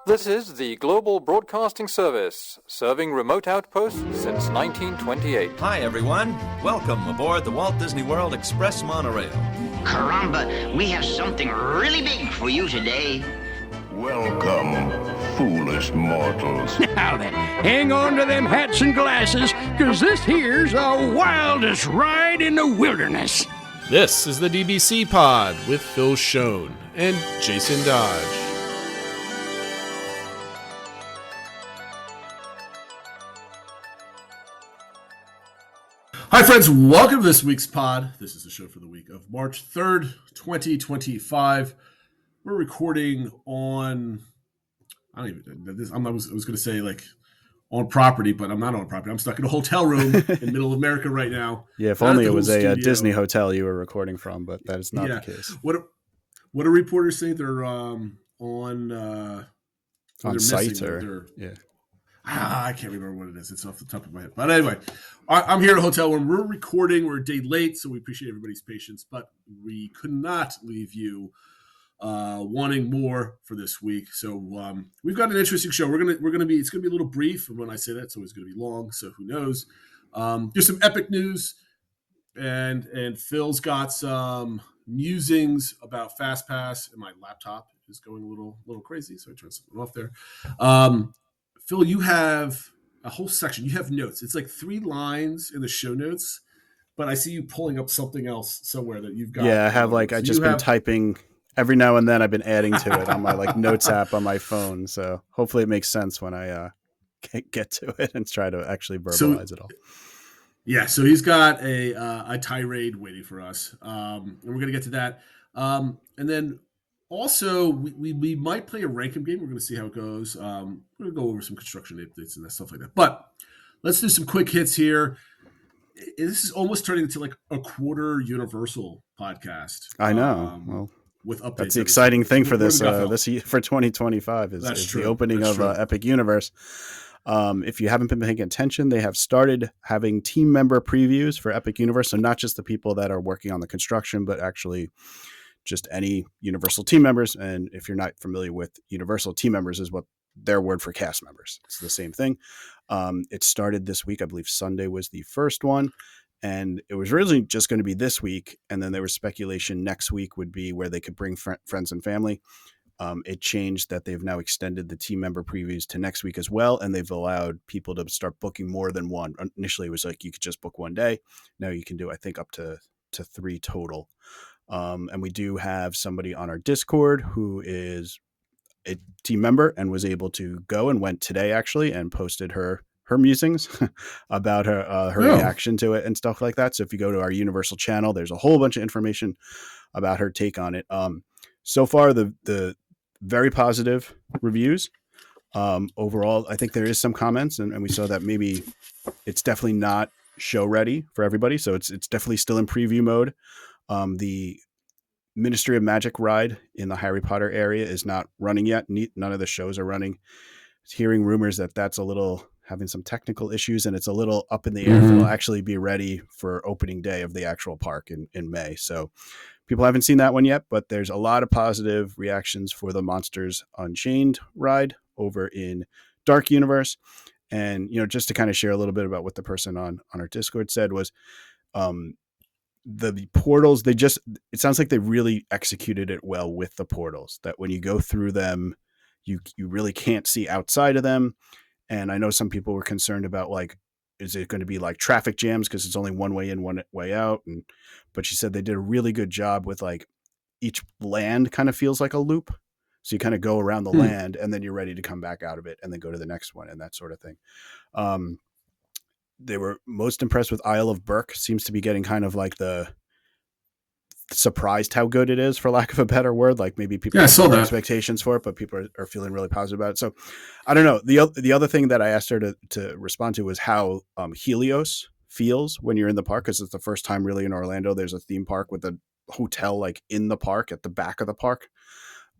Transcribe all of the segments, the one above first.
This is the Global Broadcasting Service, serving remote outposts since 1928. Hi, everyone. Welcome aboard the Walt Disney World Express monorail. Caramba, we have something really big for you today. Welcome, foolish mortals. Now then, hang on to them hats and glasses, because this here's the wildest ride in the wilderness. This is the DBC POD with Phil Schoen and Jason Dodge. Hi, friends. Welcome to this week's pod. This is the show for the week of March 3rd, 2025. We're recording on, I was going to say like on property, but I'm not on property. I'm stuck in a hotel room in middle America right now. Yeah, if only it was a Disney hotel you were recording from, but that is not the case. What do reporters say? They're on site or yeah. I can't remember what it is. It's off the top of my head. But anyway, I'm here in a hotel room. We're recording. We're a day late, so we appreciate everybody's patience. But we could not leave you wanting more for this week. So we've got an interesting show. It's gonna be a little brief. And when I say that, it's always gonna be long. So who knows? There's some epic news, and Phil's got some musings about FastPass, and my laptop is going a little crazy. So I turned something off there. Phil, you have a whole section. You have notes. It's like 3 lines in the show notes, but I see you pulling up something else somewhere that you've got. Yeah, I have been typing every now and then. I've been adding to it on my notes app on my phone. So hopefully it makes sense when I get to it and try to actually verbalize it all. Yeah, so he's got a tirade waiting for us, and we're going to get to that. And then also, we might play a ranking game. We're going to see how it goes. We're going to go over some construction updates and stuff like that. But let's do some quick hits here. This is almost turning into like a quarter Universal podcast. I know. Well, with updates. That's the exciting thing for this for 2025 is the opening of Epic Universe. If you haven't been paying attention, they have started having team member previews for Epic Universe. So not just the people that are working on the construction, but actually just any Universal team members. And if you're not familiar with Universal team members, is what their word for cast members. It's the same thing. It started this week. I believe Sunday was the first one. And it was originally just going to be this week. And then there was speculation next week would be where they could bring friends and family. It changed that they've now extended the team member previews to next week as well. And they've allowed people to start booking more than one. Initially, it was like you could just book one day. Now you can do, I think, up to 3 total. And we do have somebody on our Discord who is a team member and was able to go and went today actually and posted her musings about her reaction to it and stuff like that. So if you go to our Universal channel, there's a whole bunch of information about her take on it. So far, the very positive reviews. Overall, I think there is some comments, and we saw that maybe it's definitely not show ready for everybody. So it's definitely still in preview mode. The Ministry of Magic ride in the Harry Potter area is not running yet. None of the shows are running. Hearing rumors that that's a little having some technical issues, and it's a little up in the air if it'll actually be ready for opening day of the actual park in May. So people haven't seen that one yet, but there's a lot of positive reactions for the Monsters Unchained ride over in Dark Universe. And, just to kind of share a little bit about what the person on our Discord said was, the portals, it sounds like they really executed it well with the portals, that when you go through them, you really can't see outside of them. And I know some people were concerned about is it going to be like traffic jams because it's only one way in, one way out? But she said they did a really good job with each land kind of feels like a loop. So you kind of go around the land and then you're ready to come back out of it and then go to the next one and that sort of thing. They were most impressed with Isle of Burke. Seems to be getting kind of like the surprised how good it is, for lack of a better word. Like maybe people have expectations for it, but people are feeling really positive about it. So I don't know. The other thing that I asked her to respond to was how Helios feels when you're in the park, because it's the first time really in Orlando there's a theme park with a hotel in the park at the back of the park.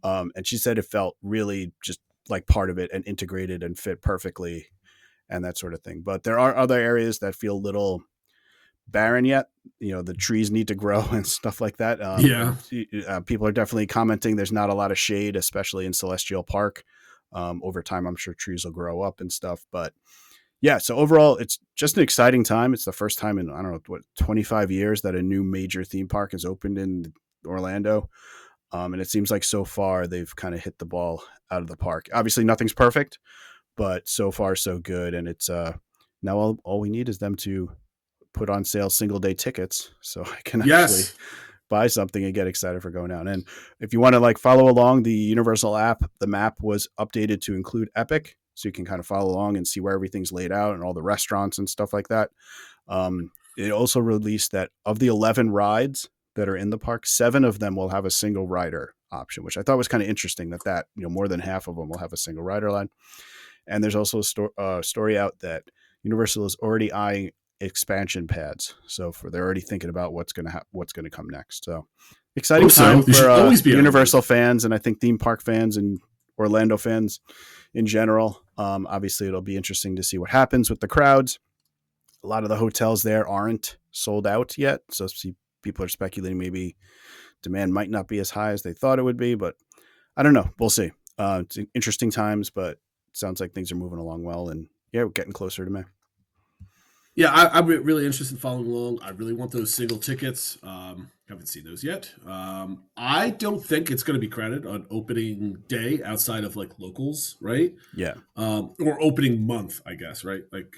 And she said it felt really just like part of it and integrated and fit perfectly and that sort of thing. But there are other areas that feel a little barren yet. The trees need to grow and stuff like that. People are definitely commenting there's not a lot of shade, especially in Celestial Park. Over time, I'm sure trees will grow up and stuff. But yeah, so overall, it's just an exciting time. It's the first time in, I don't know, 25 years that a new major theme park has opened in Orlando. And it seems like so far they've kind of hit the ball out of the park. Obviously, nothing's perfect, but so far so good. And it's now all we need is them to put on sale single day tickets, so I can actually buy something and get excited for going down. And if you want to like follow along, the Universal app, the map was updated to include Epic, so you can kind of follow along and see where everything's laid out and all the restaurants and stuff like that. It also released that of the 11 rides that are in the park, 7 of them will have a single rider option, which I thought was kind of interesting that more than half of them will have a single rider line. And there's also a story out that Universal is already eyeing expansion pads, so they're already thinking about what's going to come next. So exciting time for Universal fans, and I think theme park fans and Orlando fans in general. Obviously, it'll be interesting to see what happens with the crowds. A lot of the hotels there aren't sold out yet, so people are speculating maybe demand might not be as high as they thought it would be, but I don't know. We'll see. It's interesting times, but it sounds like things are moving along well, and yeah, we're getting closer to May. Yeah, I'm really interested in following along. I really want those single tickets. Haven't seen those yet. I don't think it's going to be crowded on opening day outside of like locals, right? Yeah. Or opening month, I guess, right? Like,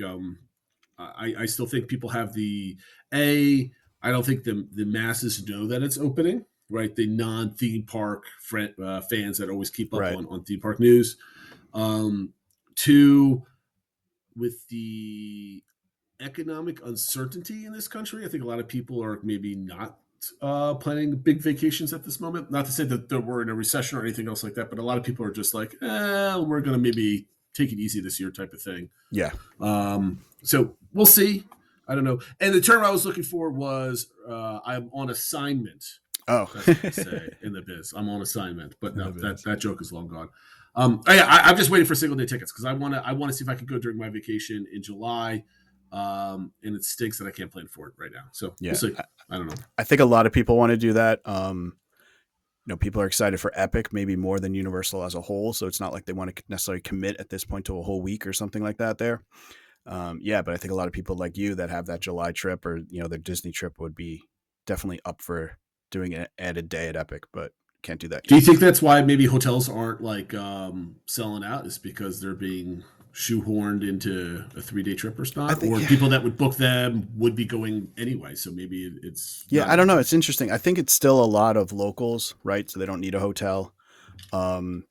I still think people have I don't think the masses know that it's opening, right? The non-theme park fans that always keep up on theme park news. 2, with the economic uncertainty in this country, I think a lot of people are maybe not planning big vacations at this moment. Not to say that we're in a recession or anything else like that, but a lot of people are just like, we're going to maybe take it easy this year type of thing. Yeah. So we'll see. I don't know. And the term I was looking for was I'm on assignment. Oh, that's what they say in the biz. I'm on assignment, but no, that joke is long gone. I'm just waiting for single day tickets because I want to see if I can go during my vacation in July. And it stinks that I can't plan for it right now. So we'll see. I don't know. I think a lot of people want to do that. People are excited for Epic, maybe more than Universal as a whole. So it's not like they want to necessarily commit at this point to a whole week or something like that there. But I think a lot of people like you that have that July trip or, their Disney trip would be definitely up for doing an added day at Epic, but can't do that yet. Do you think that's why maybe hotels aren't like selling out, is because they're being shoehorned into a 3-day trip or not? Or people that would book them would be going anyway, so maybe it's I don't know. It's interesting. I think it's still a lot of locals, right? So they don't need a hotel. And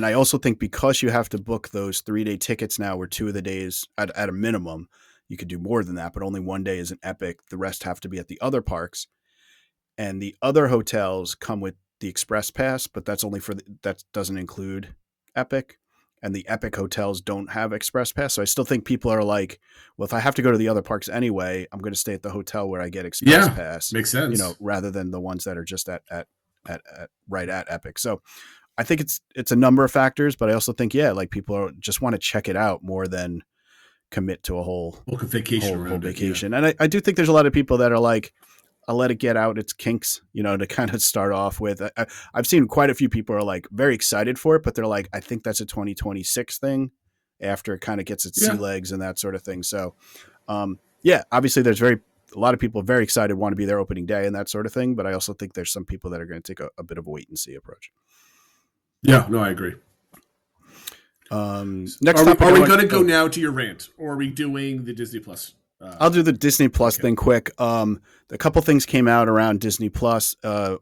I also think because you have to book those 3-day tickets now, where 2 of the days at a minimum, you could do more than that, but only 1 day is an Epic. The rest have to be at the other parks. And the other hotels come with the Express Pass, but that's only that doesn't include Epic. And the Epic hotels don't have Express Pass. So I still think people are like, well, if I have to go to the other parks anyway, I'm going to stay at the hotel where I get Express Pass. Makes sense. Rather than the ones that are just at right at Epic. So I think it's a number of factors, but I also think, people just want to check it out more than commit to a whole vacation. And I do think there's a lot of people that are like, I'll let it get out its kinks, to kind of start off with. I've seen quite a few people are like very excited for it, but they're like, I think that's a 2026 thing after it kind of gets its sea legs and that sort of thing. So, obviously there's a lot of people very excited, want to be there opening day and that sort of thing. But I also think there's some people that are going to take a bit of a wait and see approach. Yeah, no, I agree. Next, are we going to go now to your rant, or are we doing the Disney Plus? I'll do the Disney Plus thing quick. A couple things came out around Disney Plus. It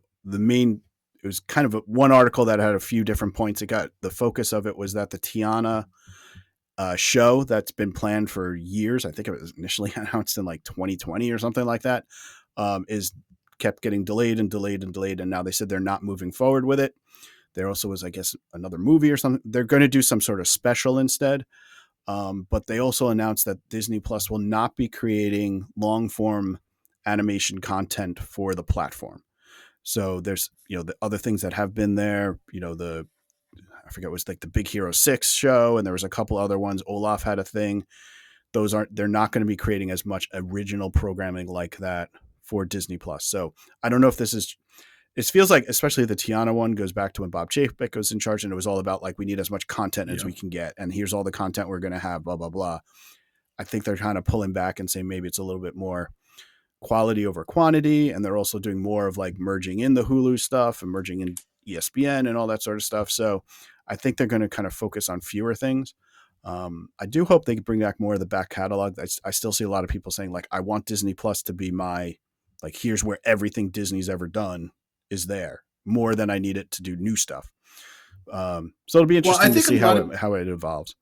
was kind of one article that had a few different points. The focus of it was that the Tiana show that's been planned for years, I think it was initially announced in like 2020 or something like that, is kept getting delayed, and now they said they're not moving forward with it. There also was, I guess, another movie or something. They're going to do some sort of special instead. But they also announced that Disney Plus will not be creating long-form animation content for the platform. So there's, the other things that have been there, I forget, it was like the Big Hero 6 show, and there was a couple other ones. Olaf had a thing. They're not going to be creating as much original programming like that for Disney Plus. So I don't know if this is it feels like, especially the Tiana one goes back to when Bob Chapek was in charge, and it was all about like, we need as much content as we can get. And here's all the content we're going to have, blah, blah, blah. I think they're kind of pulling back and saying maybe it's a little bit more quality over quantity. And they're also doing more of like merging in the Hulu stuff and merging in ESPN and all that sort of stuff. So I think they're going to kind of focus on fewer things. I do hope they bring back more of the back catalog. I still see a lot of people saying like, I want Disney Plus to be my, like, here's where everything Disney's ever done is there, more than I need it to do new stuff. So it'll be interesting to see how it evolves.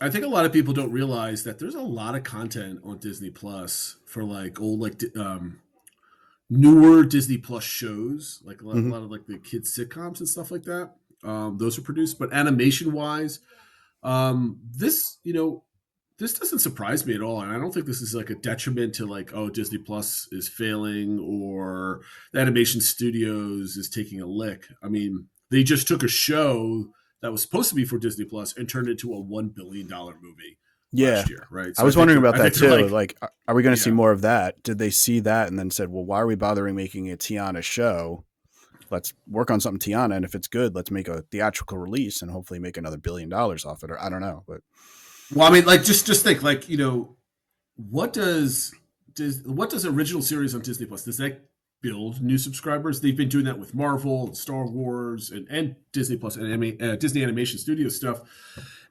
I think a lot of people don't realize that there's a lot of content on Disney Plus for like old, like newer Disney Plus shows, like a lot of like the kids sitcoms and stuff like that. Those are produced, but animation wise, this doesn't surprise me at all. And I don't think this is like a detriment to like, oh, Disney Plus is failing or the animation studios is taking a lick. I mean, they just took a show that was supposed to be for Disney Plus and turned it into a $1 billion movie last year, right? So I was wondering about that too. Like, are we going to see more of that? Did they see that and then said, well, why are we bothering making a Tiana show? Let's work on something Tiana. And if it's good, let's make a theatrical release and hopefully make another $1 billion off it. Or I don't know, but. Well, I mean, like, just think, like, what does original series on Disney Plus, does that build new subscribers? They've been doing that with Marvel and Star Wars and Disney Plus and Disney Animation Studio stuff.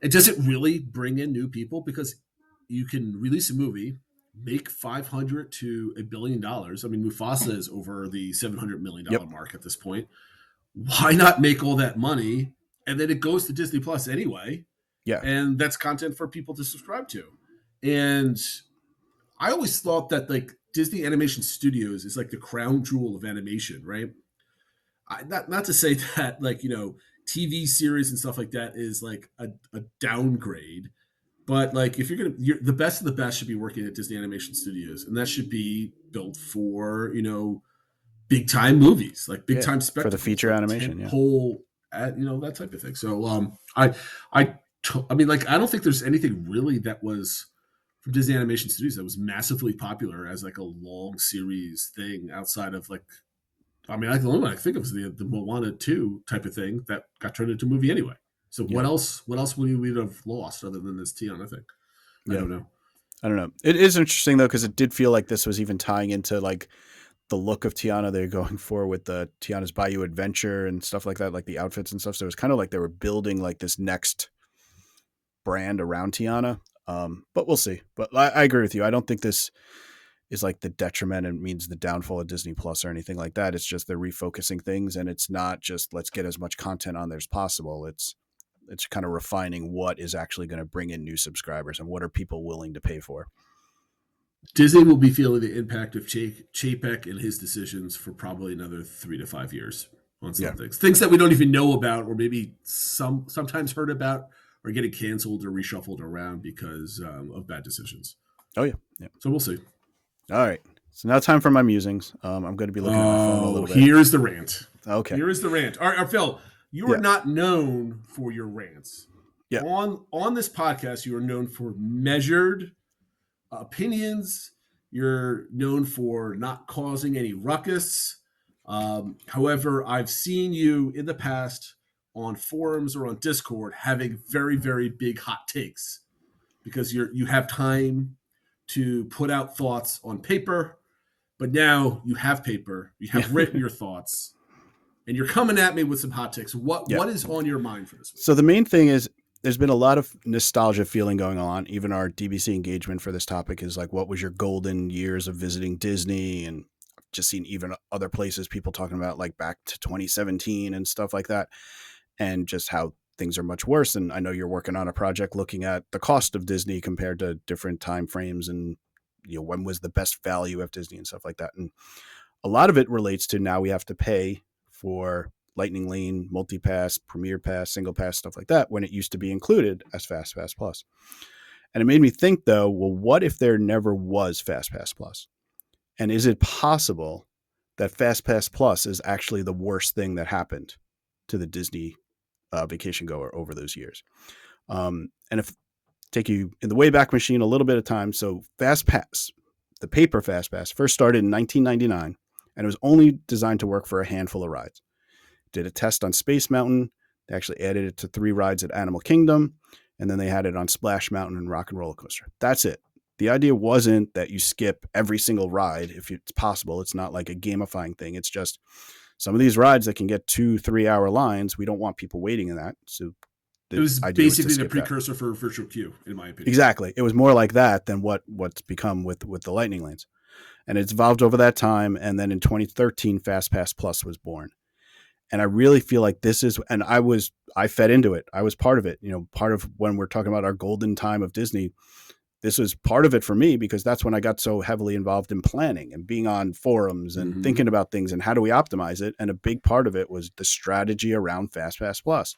And does it really bring in new people? Because you can release a movie, make $500 to $1 billion. I mean, Mufasa is over the $700 million mark at this point. Why not make all that money? And then it goes to Disney Plus anyway. Yeah. And that's content for people to subscribe to. And I always thought that like Disney Animation Studios is like the crown jewel of animation, right? Not to say that like, TV series and stuff like that is like a downgrade, but like if you're the best of the best should be working at Disney Animation Studios, and that should be built for, big time movies, like big time spectacles. For the feature animation, that type of thing. So I mean, like, I don't think there's anything really that was from Disney Animation Studios that was massively popular as like a long series thing outside of like, I mean, the only one I think of is the Moana 2 type of thing that got turned into a movie anyway. So what else would we have lost other than this Tiana thing? I don't know. It is interesting though, because it did feel like this was even tying into like the look of Tiana they're going for with the Tiana's Bayou Adventure and stuff like that, like the outfits and stuff. So it was kind of like they were building like this next brand around Tiana. But we'll see. But I agree with you. I don't think this is like the detriment and means the downfall of Disney Plus or anything like that. It's just they're refocusing things, and it's not just let's get as much content on there as possible. It's kind of refining what is actually going to bring in new subscribers and what are people willing to pay for. Disney will be feeling the impact of Chapek and his decisions for probably another 3 to 5 years on some things that we don't even know about, or maybe sometimes heard about, or getting canceled or reshuffled around because of bad decisions. Oh yeah. So we'll see. All right. So now time for my musings. I'm going to be looking at my phone a little bit. Here's the rant. Okay. Here is the rant. All right, Phil, you are not known for your rants. Yeah. On this podcast, you are known for measured opinions. You're known for not causing any ruckus. However, I've seen you in the past on forums or on Discord having very, very big hot takes because you have time to put out thoughts on paper, but now you have paper, you have written your thoughts, and you're coming at me with some hot takes. What is on your mind for this week? So the main thing is there's been a lot of nostalgia feeling going on. Even our DBC engagement for this topic is like, what was your golden years of visiting Disney? And I've just seen even other places, people talking about like back to 2017 and stuff like that, and just how things are much worse. And I know you're working on a project looking at the cost of Disney compared to different time frames and, when was the best value of Disney and stuff like that. And a lot of it relates to now we have to pay for Lightning Lane, Multipass, Premier Pass, Single Pass, stuff like that, when it used to be included as Fast Pass Plus. And it made me think though, well, what if there never was Fast Pass Plus? And is it possible that Fast Pass Plus is actually the worst thing that happened to the Disney vacation goer over those years? And if take you in the Wayback Machine a little bit of time. So Fast Pass, the paper Fast Pass, first started in 1999 And it was only designed to work for a handful of rides. Did a test on Space Mountain. They actually added it to 3 rides at Animal Kingdom. And then they had it on Splash Mountain and Rock and Roller Coaster. That's it. The idea wasn't that you skip every single ride if it's possible. It's not like a gamifying thing. It's just some of these rides that can get 2-3 hour lines. We don't want people waiting in that. So it was basically the precursor for virtual queue, in my opinion. Exactly. It was more like that than what's become with the Lightning Lanes. And it's evolved over that time. And then in 2013, FastPass Plus was born. And I really feel like this is, and I fed into it. I was part of it. Part of when we're talking about our golden time of Disney, this was part of it for me because that's when I got so heavily involved in planning and being on forums and thinking about things and how do we optimize it. And a big part of it was the strategy around FastPass Plus.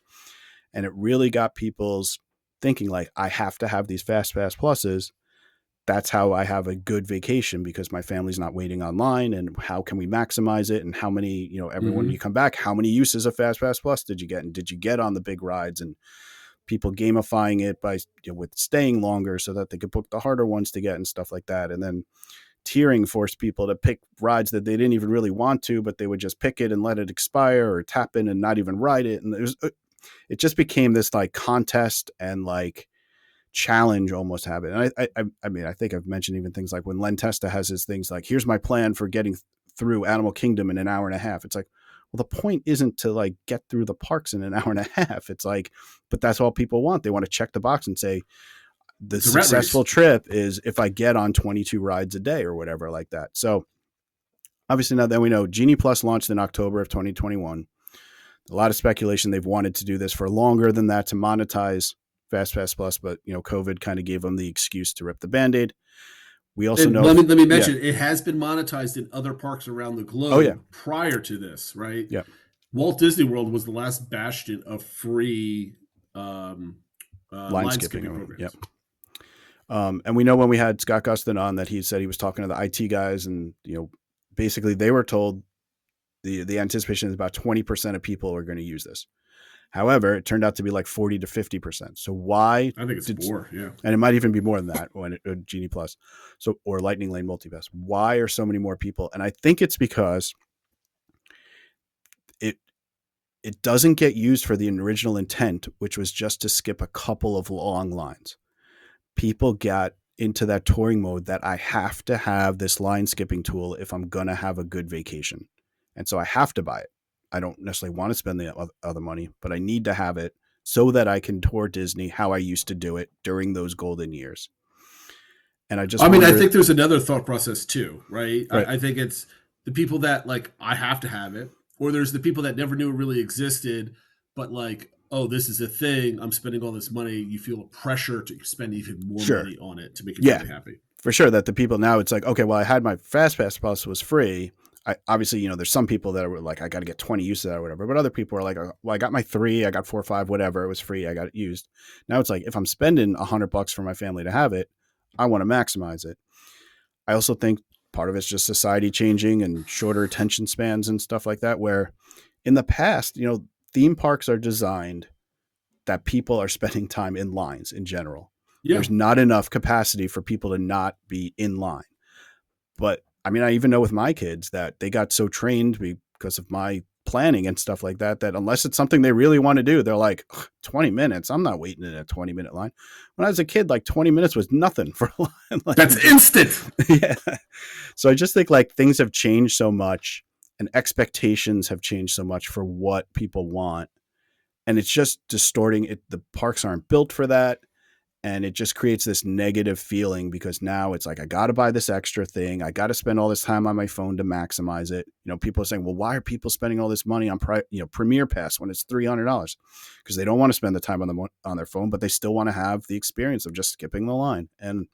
And it really got people's thinking like, I have to have these FastPass Pluses. That's how I have a good vacation because my family's not waiting online. And how can we maximize it? And how many, everyone you come back, how many uses of FastPass Plus did you get? And did you get on the big rides? And people gamifying it by with staying longer so that they could book the harder ones to get and stuff like that. And then tiering forced people to pick rides that they didn't even really want to, but they would just pick it and let it expire or tap in and not even ride it. And it just became this like contest and like challenge almost habit. And I mean, I think I've mentioned even things like when Len Testa has his things like, here's my plan for getting through Animal Kingdom in an hour and a half. It's like, well, the point isn't to like get through the parks in an hour and a half. It's like, but that's all people want. They want to check the box and say the successful trip is if I get on 22 rides a day or whatever like that. So obviously now that we know Genie Plus launched in October of 2021, a lot of speculation they've wanted to do this for longer than that to monetize FastPass Plus, but COVID kind of gave them the excuse to rip the Band-Aid. We also know. Let me mention it has been monetized in other parks around the globe prior to this, right? Yeah. Walt Disney World was the last bastion of free line skipping programs. Yep. And we know when we had Scott Gustin on that he said he was talking to the IT guys, and basically they were told the anticipation is about 20% of people are going to use this. However, it turned out to be like 40 to 50%. So why? I think it's more, yeah. And it might even be more than that when Genie Plus, or Lightning Lane Multipass. Why are so many more people? And I think it's because it doesn't get used for the original intent, which was just to skip a couple of long lines. People got into that touring mode that I have to have this line skipping tool if I'm going to have a good vacation. And so I have to buy it. I don't necessarily want to spend the other money, but I need to have it so that I can tour Disney how I used to do it during those golden years. And I think there's another thought process too, right? I think it's the people that like, I have to have it, or there's the people that never knew it really existed, but like, oh, this is a thing. I'm spending all this money. You feel a pressure to spend even more money on it to make you really happy. For sure. That the people now it's like, okay, well, I had my FastPass Plus was free. Obviously, there's some people that are like, I got to get 20 uses of that or whatever. But other people are like, well, I got my 3, I got 4 or 5, whatever. It was free. I got it used. Now it's like, if I'm spending $100 for my family to have it, I want to maximize it. I also think part of it's just society changing and shorter attention spans and stuff like that, where in the past, theme parks are designed that people are spending time in lines in general. Yeah. There's not enough capacity for people to not be in line. But I mean, I even know with my kids that they got so trained because of my planning and stuff like that, that unless it's something they really want to do, they're like, 20 minutes, I'm not waiting in a 20-minute line. When I was a kid, like 20 minutes was nothing for a line. Like, that's instant. Yeah. So I just think like things have changed so much and expectations have changed so much for what people want. And it's just distorting it. The parks aren't built for that. And it just creates this negative feeling because now it's like, I got to buy this extra thing. I got to spend all this time on my phone to maximize it. People are saying, well, why are people spending all this money on Premier Pass when it's $300? Because they don't want to spend the time on their phone, but they still want to have the experience of just skipping the line. And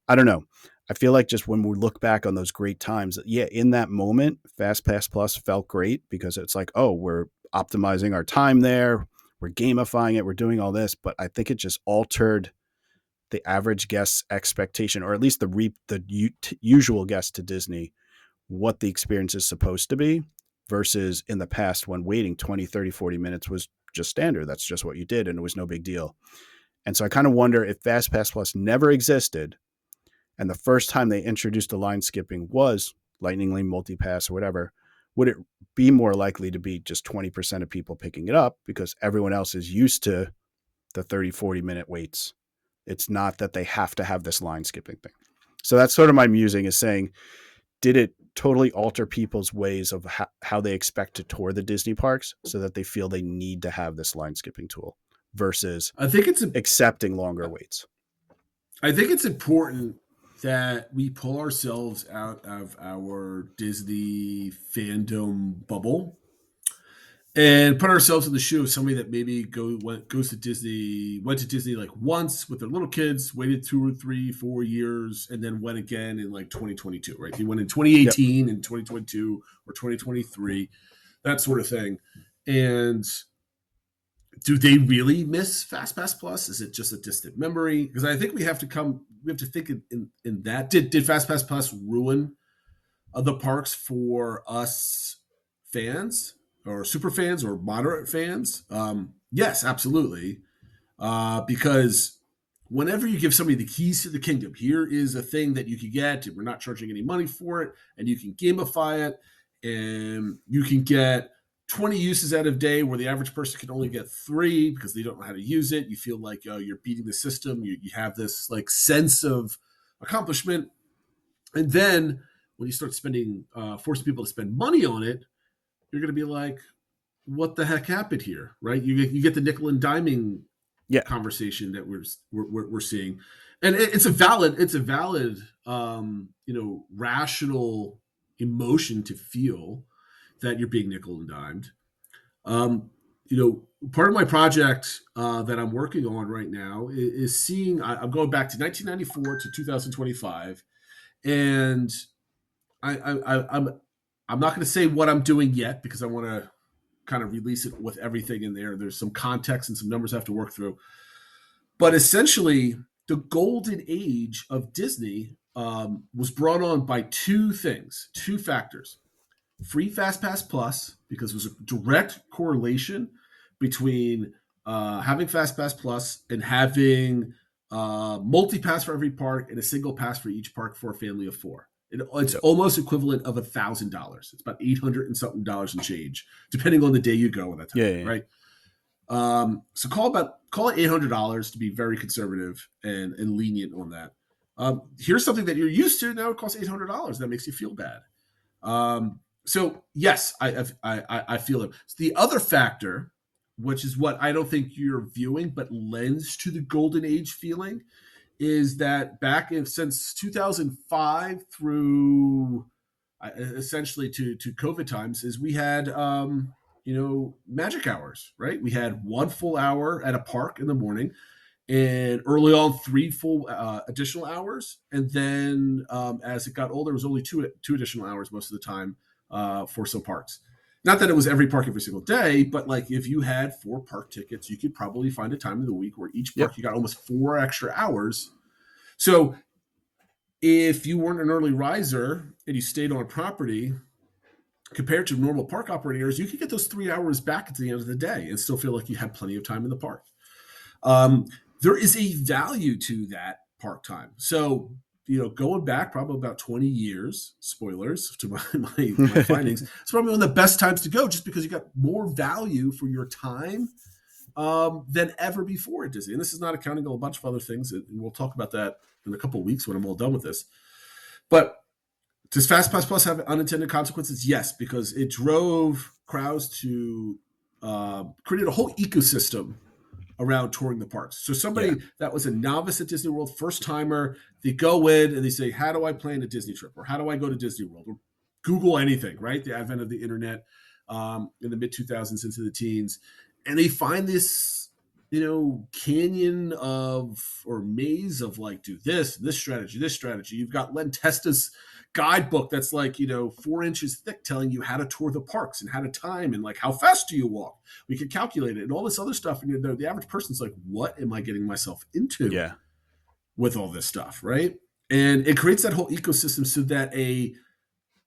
I don't know. I feel like just when we look back on those great times, in that moment, FastPass Plus felt great because it's like, oh, we're optimizing our time there. We're gamifying it. We're doing all this, but I think it just altered the average guest's expectation, or at least the usual guest to Disney, what the experience is supposed to be versus in the past when waiting 20, 30, 40 minutes was just standard. That's just what you did. And it was no big deal. And so I kind of wonder if FastPass Plus never existed and the first time they introduced the line skipping was Lightning Lane multipass or whatever, would it be more likely to be just 20% of people picking it up because everyone else is used to the 30, 40-minute waits? It's not that they have to have this line skipping thing. So that's sort of my musing, is saying, did it totally alter people's ways of how they expect to tour the Disney parks so that they feel they need to have this line skipping tool versus I think it's accepting longer waits? I think it's important that we pull ourselves out of our Disney fandom bubble and put ourselves in the shoe of somebody that maybe went to Disney like once with their little kids, waited 2 or 3, 4 years, and then went again in like 2022, right? They went in 2018 and 2022 or 2023, that sort of thing. And do they really miss FastPass Plus? Is it just a distant memory? Because I think we have to think in that. Did FastPass Plus ruin the parks for us fans or super fans or moderate fans? Yes, absolutely. Because whenever you give somebody the keys to the kingdom, here is a thing that you can get, and we're not charging any money for it, and you can gamify it, and you can get 20 uses out of day where the average person can only get 3 because they don't know how to use it. You feel like you're beating the system. You have this like sense of accomplishment. And then when you start forcing people to spend money on it, you're going to be like, what the heck happened here, right? You get the nickel and diming conversation that we're seeing. And it's a valid rational emotion to feel that you're being nickel and dimed. Part of my project that I'm working on right now is seeing. I'm going back to 1994 to 2025, and I'm not going to say what I'm doing yet because I want to kind of release it with everything in there. There's some context and some numbers I have to work through, but essentially, the golden age of Disney was brought on by 2 factors. Free FastPass Plus, because it was a direct correlation between having FastPass Plus and having multi-pass for every park and a single pass for each park for a family of 4. It's almost equivalent of $1,000. It's about $800 and something dollars and change, depending on the day you go at that time, right? So call it $800 to be very conservative and lenient on that. Here's something that you're used to. Now it costs $800. That makes you feel bad. So yes, I feel it. So the other factor, which is what I don't think you're viewing, but lends to the golden age feeling, is that since 2005 through essentially to COVID times, is we had magic hours, right? We had 1 full hour at a park in the morning, and early on 3 full additional hours, and then as it got older, it was only two additional hours most of the time for some parks. Not that it was every park every single day, but like if you had 4 park tickets, you could probably find a time in the week where each park you got almost 4 extra hours. So if you weren't an early riser and you stayed on property, compared to normal park operating hours, you could get those 3 hours back at the end of the day and still feel like you had plenty of time in the park. There is a value to that park time. So, going back probably about 20 years, spoilers to my findings, it's probably one of the best times to go just because you got more value for your time than ever before at Disney. And this is not accounting on a bunch of other things. And we'll talk about that in a couple of weeks when I'm all done with this. But does FastPass Plus have unintended consequences? Yes, because it drove crowds to create a whole ecosystem around touring the parks. So somebody that was a novice at Disney World, first timer, they go in and they say, how do I plan a Disney trip? Or how do I go to Disney World? Or Google anything, right? The advent of the internet in the mid 2000s into the teens. And they find this, canyon or maze of like, do this strategy. You've got Len Testa's guidebook that's like 4 inches thick telling you how to tour the parks and how to time and like how fast do you walk. We can calculate it and all this other stuff, and the average person's like, what am I getting myself into with all this stuff, right? And it creates that whole ecosystem so that a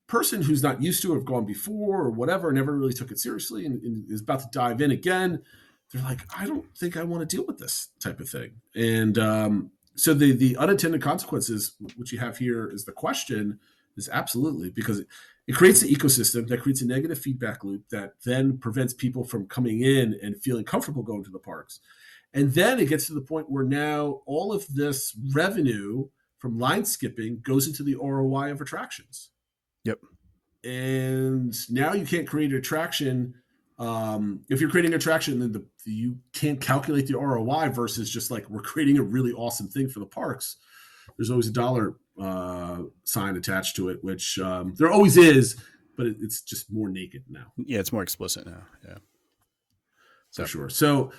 person who's not used to it or gone before or whatever, never really took it seriously and is about to dive in again, they're like, I don't think I want to deal with this type of thing. And so the unintended consequences, which you have here is the question Is absolutely, because it creates an ecosystem that creates a negative feedback loop that then prevents people from coming in and feeling comfortable going to the parks. And then it gets to the point where now all of this revenue from line skipping goes into the ROI of attractions. Yep. And now you can't create an attraction. If you're creating an attraction, then you can't calculate the ROI versus just like we're creating a really awesome thing for the parks. There's always a dollar sign attached to it, which there always is, but it's just more naked now. Yeah, it's more explicit now. Yeah, for sure. So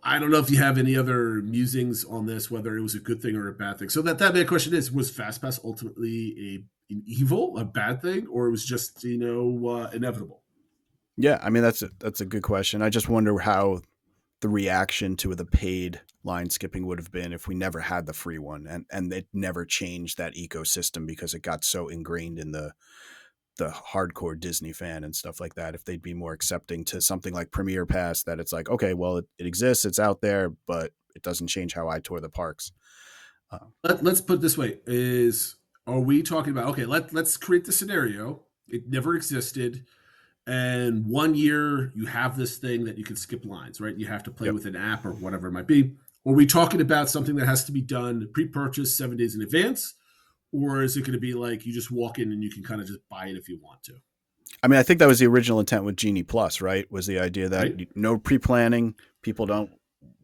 I don't know if you have any other musings on this, whether it was a good thing or a bad thing. So that big question is: was FastPass ultimately an evil, a bad thing, or it was just inevitable? Yeah, I mean that's a good question. I just wonder how the reaction to the paid line skipping would have been if we never had the free one, and it never changed that ecosystem because it got so ingrained in the hardcore Disney fan and stuff like that. If they'd be more accepting to something like Premier Pass, that it's like, okay, well, it exists, it's out there, but it doesn't change how I tour the parks. Let's put it this way: are we talking about, okay, let's create the scenario. It never existed. And 1 year you have this thing that you can skip lines, right? You have to play with an app or whatever it might be. Or are we talking about something that has to be done pre-purchase 7 days in advance? Or is it going to be like you just walk in and you can kind of just buy it if you want to? I mean, I think that was the original intent with Genie Plus, right? Was the idea that no pre-planning, people don't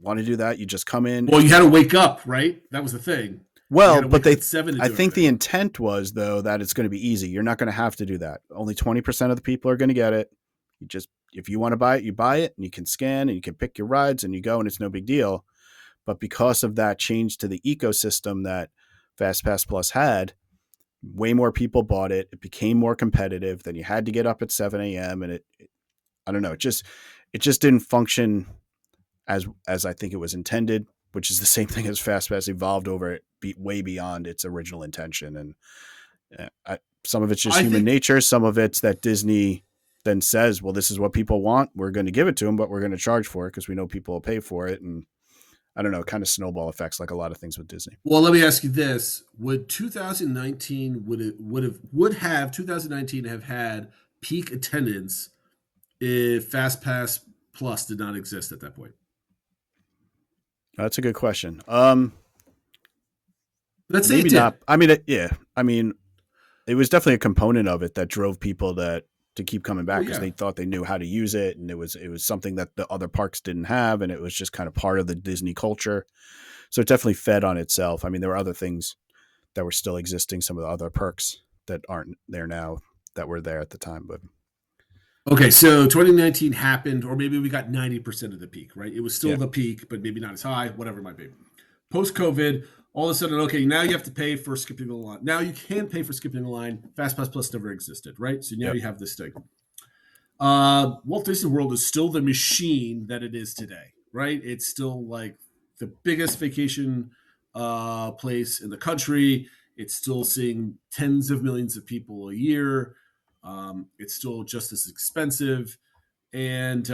want to do that. You just come in. Well, you had to wake up, right? That was the thing. Well, but I think the intent was, though, that it's going to be easy. You're not going to have to do that. Only 20% of the people are going to get it. You just, if you want to buy it, you buy it, and you can scan and you can pick your rides and you go, and it's no big deal. But because of that change to the ecosystem that FastPass Plus had, way more people bought it. It became more competitive. Then you had to get up at 7 a.m. and I don't know, it just didn't function as I think it was intended, which is the same thing as FastPass evolved over it, way beyond its original intention. And some of it's just human nature. Some of it's that Disney then says, well, this is what people want. We're going to give it to them, but we're going to charge for it because we know people will pay for it. And I don't know, kind of snowball effects like a lot of things with Disney. Well, let me ask you this. Would 2019 have 2019 have had peak attendance if FastPass Plus did not exist at that point? That's a good question. Let's say maybe not. I mean, it was definitely a component of it that drove people to keep coming back because they thought they knew how to use it, and it was something that the other parks didn't have, and it was just kind of part of the Disney culture. So it definitely fed on itself. I mean, there were other things that were still existing, some of the other perks that aren't there now that were there at the time. But okay, so 2019 happened, or maybe we got 90% of the peak, right? It was still the peak, but maybe not as high, whatever it might be. Post-COVID, all of a sudden, okay, now you have to pay for skipping the line. Now you can pay for skipping the line. FastPass Plus never existed, right? So now you have this thing. Walt Disney World is still the machine that it is today, right? It's still like the biggest vacation place in the country. It's still seeing tens of millions of people a year. It's still just as expensive. And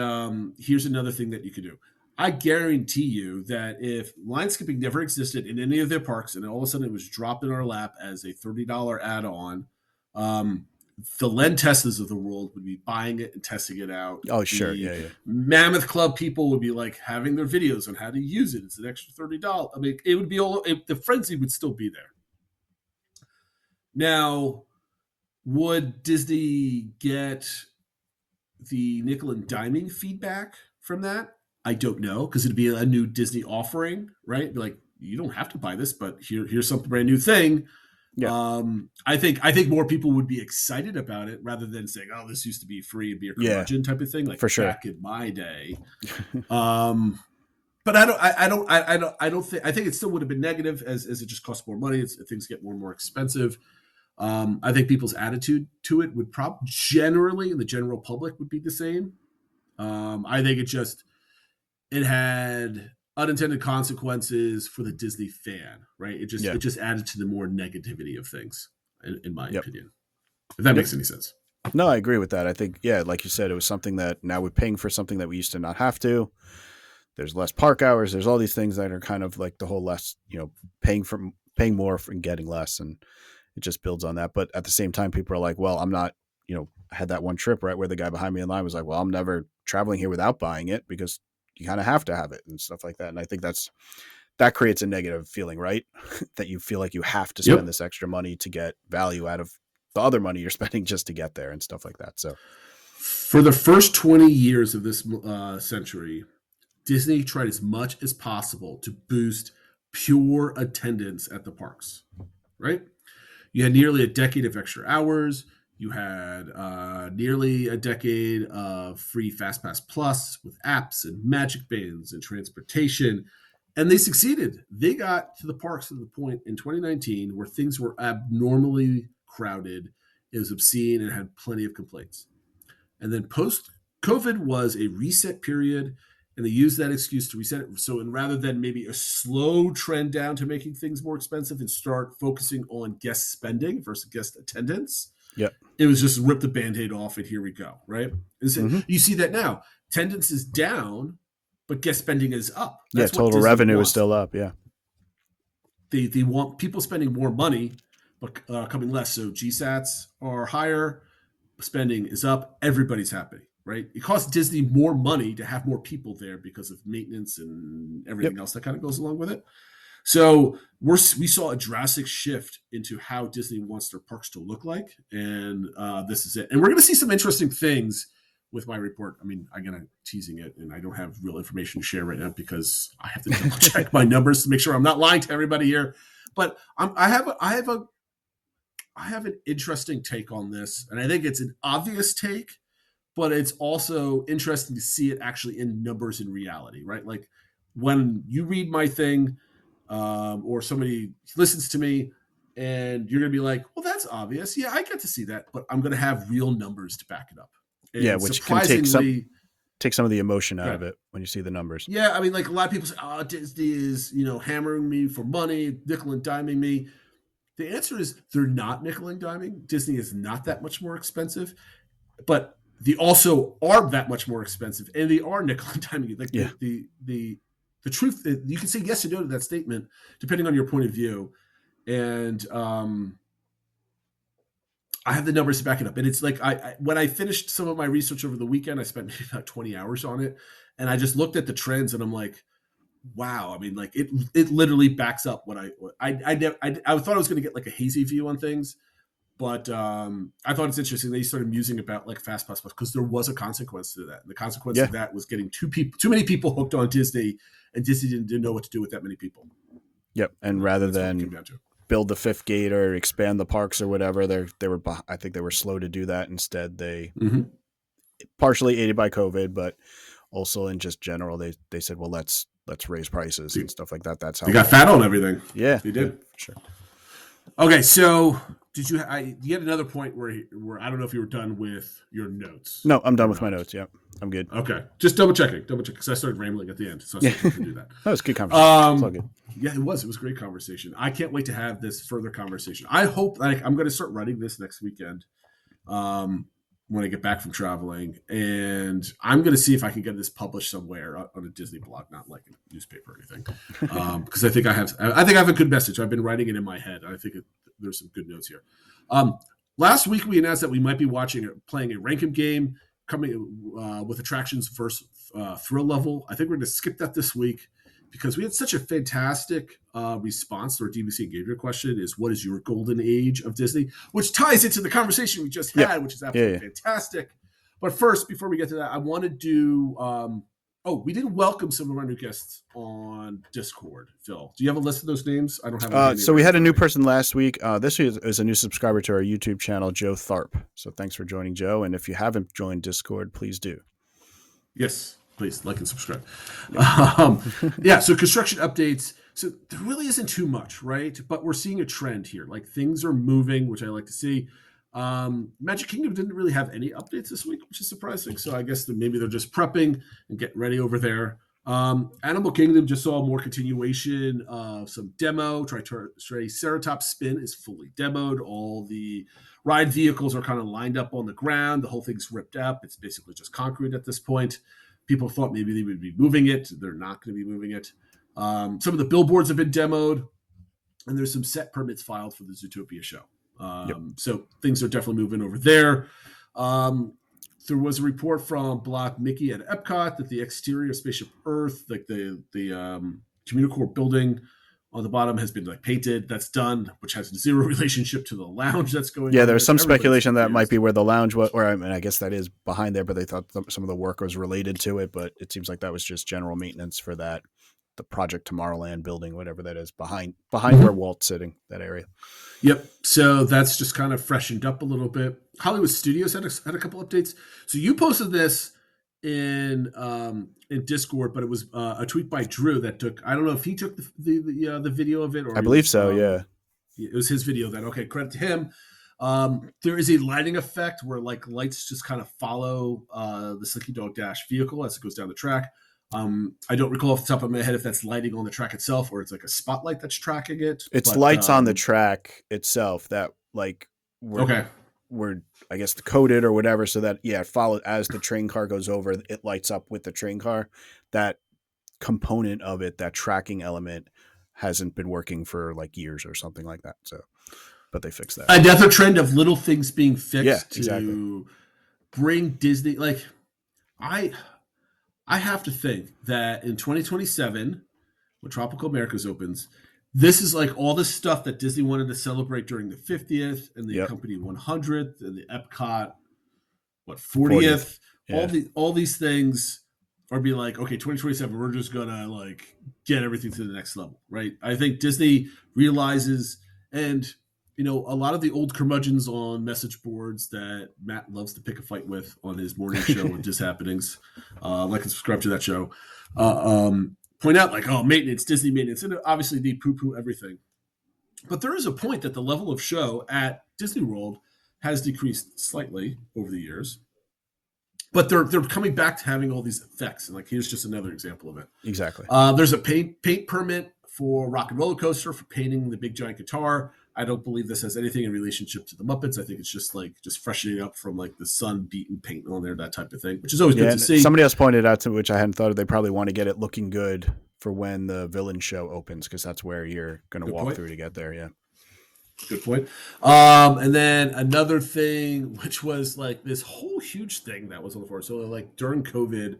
here's another thing that you could do. I guarantee you that if line skipping never existed in any of their parks and all of a sudden it was dropped in our lap as a $30 add-on, the Len Teslas of the world would be buying it and testing it out. Oh, sure. Yeah. Mammoth Club people would be like having their videos on how to use it. It's an extra $30. I mean, it would be the frenzy would still be there. Now, would Disney get the nickel and diming feedback from that? I don't know, because it'd be a new Disney offering, right? Be like, you don't have to buy this, but here's something brand new thing. Yeah. I think more people would be excited about it rather than saying, "Oh, this used to be free and be a curmudgeon type of thing," like for sure. Back in my day. But I think it still would have been negative as it just costs more money. Things get more and more expensive. I think people's attitude to it would generally, the general public would be the same. I think it had unintended consequences for the Disney fan, right? It just added to the more negativity of things, in my opinion. If that makes any sense. No, I agree with that. I think, like you said, it was something that now we're paying for something that we used to not have to. There's less park hours. There's all these things that are kind of like the whole less, paying more and getting less. And it just builds on that. But at the same time, people are like, well, I'm not, I had that one trip, right, where the guy behind me in line was like, well, I'm never traveling here without buying it, because you kind of have to have it and stuff like that. And I think that creates a negative feeling, right? That you feel like you have to spend this extra money to get value out of the other money you're spending just to get there and stuff like that. So for the first 20 years of this century, Disney tried as much as possible to boost pure attendance at the parks, right? You had nearly a decade of extra hours. You had nearly a decade of free FastPass Plus with apps and magic bands and transportation. And they succeeded. They got to the parks to the point in 2019 where things were abnormally crowded. It was obscene and had plenty of complaints. And then post-COVID was a reset period, and they used that excuse to reset it. So, and rather than maybe a slow trend down to making things more expensive and start focusing on guest spending versus guest attendance, it was just rip the Band-Aid off and here we go, right? You see that now. Attendance is down, but guest spending is up. That's total revenue is still up, They want people spending more money, but coming less. So GSATs are higher, spending is up, everybody's happy, right? It costs Disney more money to have more people there because of maintenance and everything else that kind of goes along with it. So we saw a drastic shift into how Disney wants their parks to look like, and this is it. And we're going to see some interesting things with my report. I mean, I'm teasing it, and I don't have real information to share right now because I have to double check my numbers to make sure I'm not lying to everybody here. But I have an interesting take on this, and I think it's an obvious take, but it's also interesting to see it actually in numbers in reality, right? Like when you read my thing, or somebody listens to me, and you're going to be like, well, that's obvious. Yeah, I get to see that, but I'm going to have real numbers to back it up. And which can take some of the emotion out of it when you see the numbers. Yeah, I mean, like a lot of people say, oh, Disney is, hammering me for money, nickel and diming me. The answer is they're not nickel and diming. Disney is not that much more expensive, but they also are that much more expensive, and they are nickel and diming. Like the truth, you can say yes or no to that statement, depending on your point of view. And I have the numbers to back it up. And it's like, when I finished some of my research over the weekend, I spent maybe about 20 hours on it. And I just looked at the trends and I'm like, wow. I mean, like it literally backs up what I thought I was going to get like a hazy view on things. But I thought it's interesting. They started musing about like FastPass Plus because there was a consequence to that. And the consequence of that was getting too many people hooked on Disney, and Disney didn't know what to do with that many people. Yep. And rather than build the fifth gate or expand the parks or whatever, I think they were slow to do that. Instead, they partially aided by COVID, but also in just general, they said, well, let's raise prices and stuff like that. That's how they got fat on everything. Yeah, they did. For sure. Okay, so you had another point where I don't know if you were done with your notes. No, I'm done with my notes. Yeah, I'm good. Okay, just double check because I started rambling at the end, so I started to do that. That was a good conversation. It's all good. Yeah, it was a great conversation. I can't wait to have this further conversation. I hope I'm going to start running this next weekend when I get back from traveling, and I'm going to see if I can get this published somewhere on a Disney blog, not like a newspaper or anything, because I think I have a good message. I've been writing it in my head. I think there's some good notes here. Last week we announced that we might be playing a Rankum game coming with attractions versus thrill level. I think we're going to skip that this week because we had such a fantastic response to our DBC engagement question: is what is your golden age of Disney? Which ties into the conversation we just had, which is absolutely fantastic. But first, before we get to that, I want to do. We did welcome some of our new guests on Discord. Phil, do you have a list of those names? I don't have. So we had a new person last week. This is a new subscriber to our YouTube channel, Joe Tharp. So thanks for joining, Joe. And if you haven't joined Discord, please do. Yes. Please like and subscribe. So construction updates. So there really isn't too much, right? But we're seeing a trend here. Like things are moving, which I like to see. Magic Kingdom didn't really have any updates this week, which is surprising. So I guess maybe they're just prepping and getting ready over there. Animal Kingdom just saw more continuation of some demo. Triceratops Spin is fully demoed. All the ride vehicles are kind of lined up on the ground. The whole thing's ripped up. It's basically just concrete at this point. People thought maybe they would be moving it. They're not going to be moving it. Some of the billboards have been demoed, and there's some set permits filed for the Zootopia show. So things are definitely moving over there. There was a report from Block Mickey at Epcot that the exterior of Spaceship Earth, like the Communicore building on the bottom, has been like painted. That's done, which has zero relationship to the lounge that's going on. Yeah, there's some speculation that might be where the lounge was, or I mean, I guess that is behind there, but they thought some of the work was related to it, but it seems like that was just general maintenance for that, the Project Tomorrowland building, whatever that is, behind where Walt's sitting, that area. Yep. So that's just kind of freshened up a little bit. Hollywood Studios had a couple updates. So you posted this in Discord, but it was a tweet by Drew that took. I don't know if he took the video of it, or I believe so. Yeah, it was his video. Then okay, credit to him. There is a lighting effect where like lights just kind of follow the Slinky Dog Dash vehicle as it goes down the track. I don't recall off the top of my head if that's lighting on the track itself or it's like a spotlight that's tracking it. It's lights on the track itself that like were I guess coded or whatever, so that it follows as the train car goes over, it lights up with the train car. That component of it, that tracking element, hasn't been working for like years or something like that. So, but they fixed that. Another trend of little things being fixed exactly. to bring Disney. Like I have to think that in 2027, when Tropical Americas opens, this is like all the stuff that Disney wanted to celebrate during the 50th and the company 100th and the Epcot, 40th. Yeah. All these things are be like, okay, 2027, we're just gonna like get everything to the next level, right? I think Disney realizes, and you know, a lot of the old curmudgeons on message boards that Matt loves to pick a fight with on his morning show with Dis Happenings, like and subscribe to that show, point out like, oh, maintenance, Disney maintenance, and obviously they poo-poo everything. But there is a point that the level of show at Disney World has decreased slightly over the years. But they're coming back to having all these effects. And like, here's just another example of it. Exactly. There's a paint permit for Rock and Roller Coaster for painting the big giant guitar. I don't believe this has anything in relationship to the Muppets. I think it's just freshening up from like the sun beaten paint on there, that type of thing, which is always good to see. Somebody else pointed out to which I hadn't thought of. They probably want to get it looking good for when the villain show opens, because that's where you're going to walk through to get there. Yeah. Good point. And then another thing, which was like this whole huge thing that was on the floor. So like during COVID,